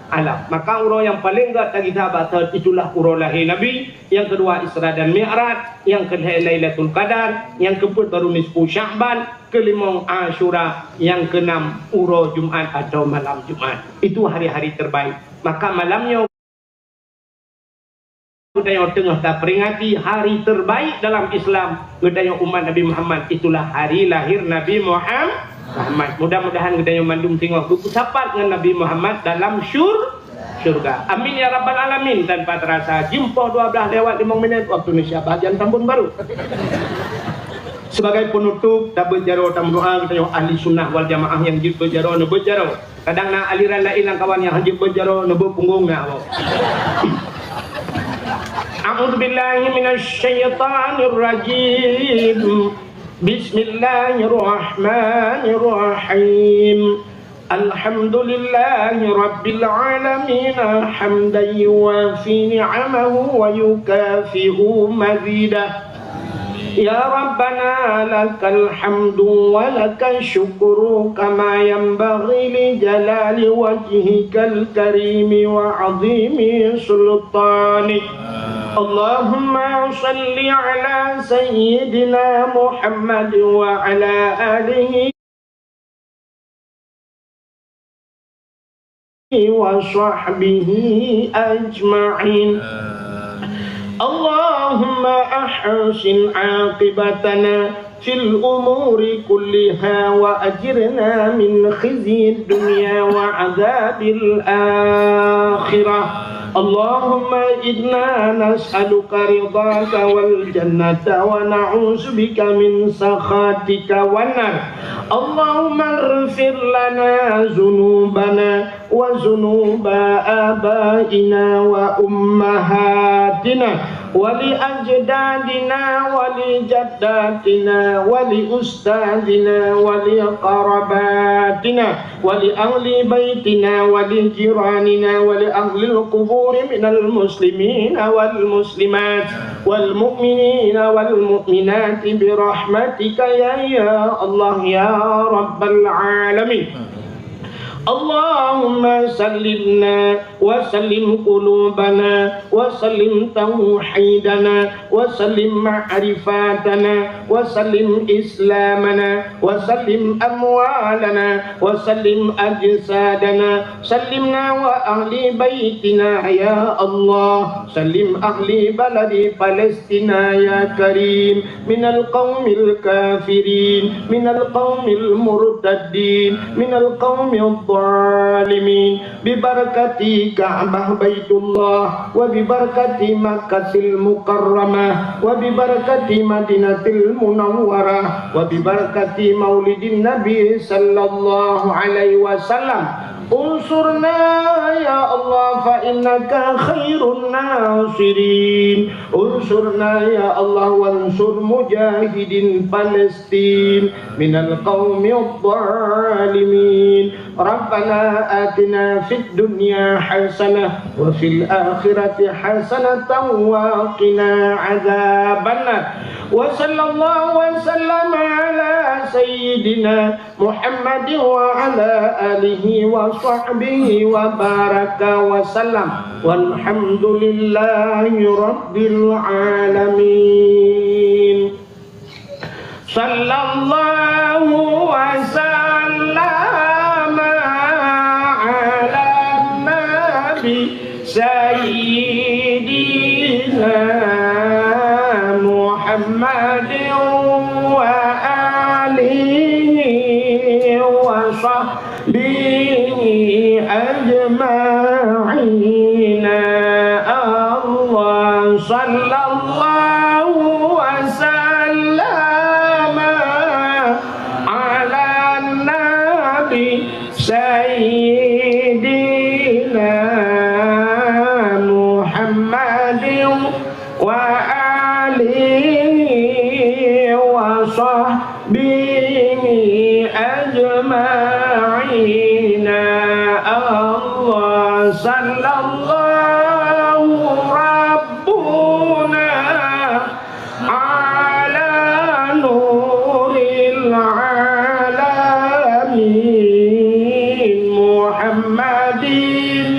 alam. Maka urau yang paling enggak kita batal itulah urau lahir Nabi, yang kedua Isra dan Mi'raj, yang kedua Lailatul Qadar, yang keempat baru nisfu Sya'ban, kelima Asyura, yang keenam urau Jumat atau malam Jumat. Itu hari-hari terbaik. Maka malamnya Ngedaya tengah tak peringati hari terbaik dalam Islam. Ngedaya umat Nabi Muhammad, itulah hari lahir Nabi Muhammad. Mudah-mudahan ngedaya mandum tengok buku sapat dengan Nabi Muhammad dalam syurga. Amin ya rabbal alamin. Tanpa terasa jimpoh 12 lewat 5 menit waktu Indonesia bahagian tahun baru. Sebagai penutup tak berjaro tamu doa kita yang ahli sunnah wal jamaah yang jib berjaro nebo berjaro. Kadang nak aliran lain lang kawan yang jib berjaro nebo punggung nak. A'udzu billahi minasy syaithanir rajim. Bismillahirrahmanirrahim. Alhamdulillahi rabbil alamin hamdan yuwafi ni'amahu wa yukafi'u mazidah. Ya Rabbana lakal hamdu wa lakal syukru kama yanbaghi li jalali wajhikal karimi wa 'azimi sultanik. Allahumma salli ala sayyidina Muhammad wa ala alihi wa sahbihi ajma'in. Allahumma ahsin aqibatana fil umuri kulliha wa ajirna min khizyid dunya wa adzabil akhirah. Allahumma inna nas'aluka ridhaka wal jannata wa na'udzubika min sakhatika wan nar. Allahumma ighfir lana dhunubana wa dhunuba abaina wa ummahatina wa li ajdadina wa li jaddatina wa li ustadina wa li qarabatina wa li ahli baitina wa li jiranina wa li ahli al-qubur minal muslimina wal muslimat wal mu'minina wal mu'minat bi rahmatika ya Allah ya rabbal alamin. Allahumma sallimna wa sallim qulubana wa sallim tauhidana wa sallim ma'rifatana wa sallim islamana wa sallim amwalana wa sallim ajsadana. Sallimna wa ahli baitina ya Allah. Sallim ahli baladi Palestina ya Karim minal qawmil kafirin minal qawmil murtaddin minal qawmil zalimin bi barakati Ka'bah Baitullah wa bi barakati Makkahil Mukarramah wa bi barakati Madinatil Munawwarah wa bi barakati Maulidin Nabi sallallahu alaihi wasallam. Unsurna ya Allah fa innaka khairun nasirin. Unsurna ya Allah wansur mujahidin Palestin minal qaumil zalimin. Rabbana atina fid dunya hasanah wa fil akhirati hasanatan wa qina adzabannar. Wa sallallahu wa sallama ala sayyidina Muhammad wa ala alihi wa sahbihi wa baraka wa sallam walhamdulillahi rabbil alamin. Sallallahu wa sallama ala nabi sayyidina Muhammadin wa alihi wa sahbihi ajma'ina. Allah sallallahu wa sallama sahbihi ajma'ina. Allah sallallahu rabbuna ala nuril alamin Muhammadin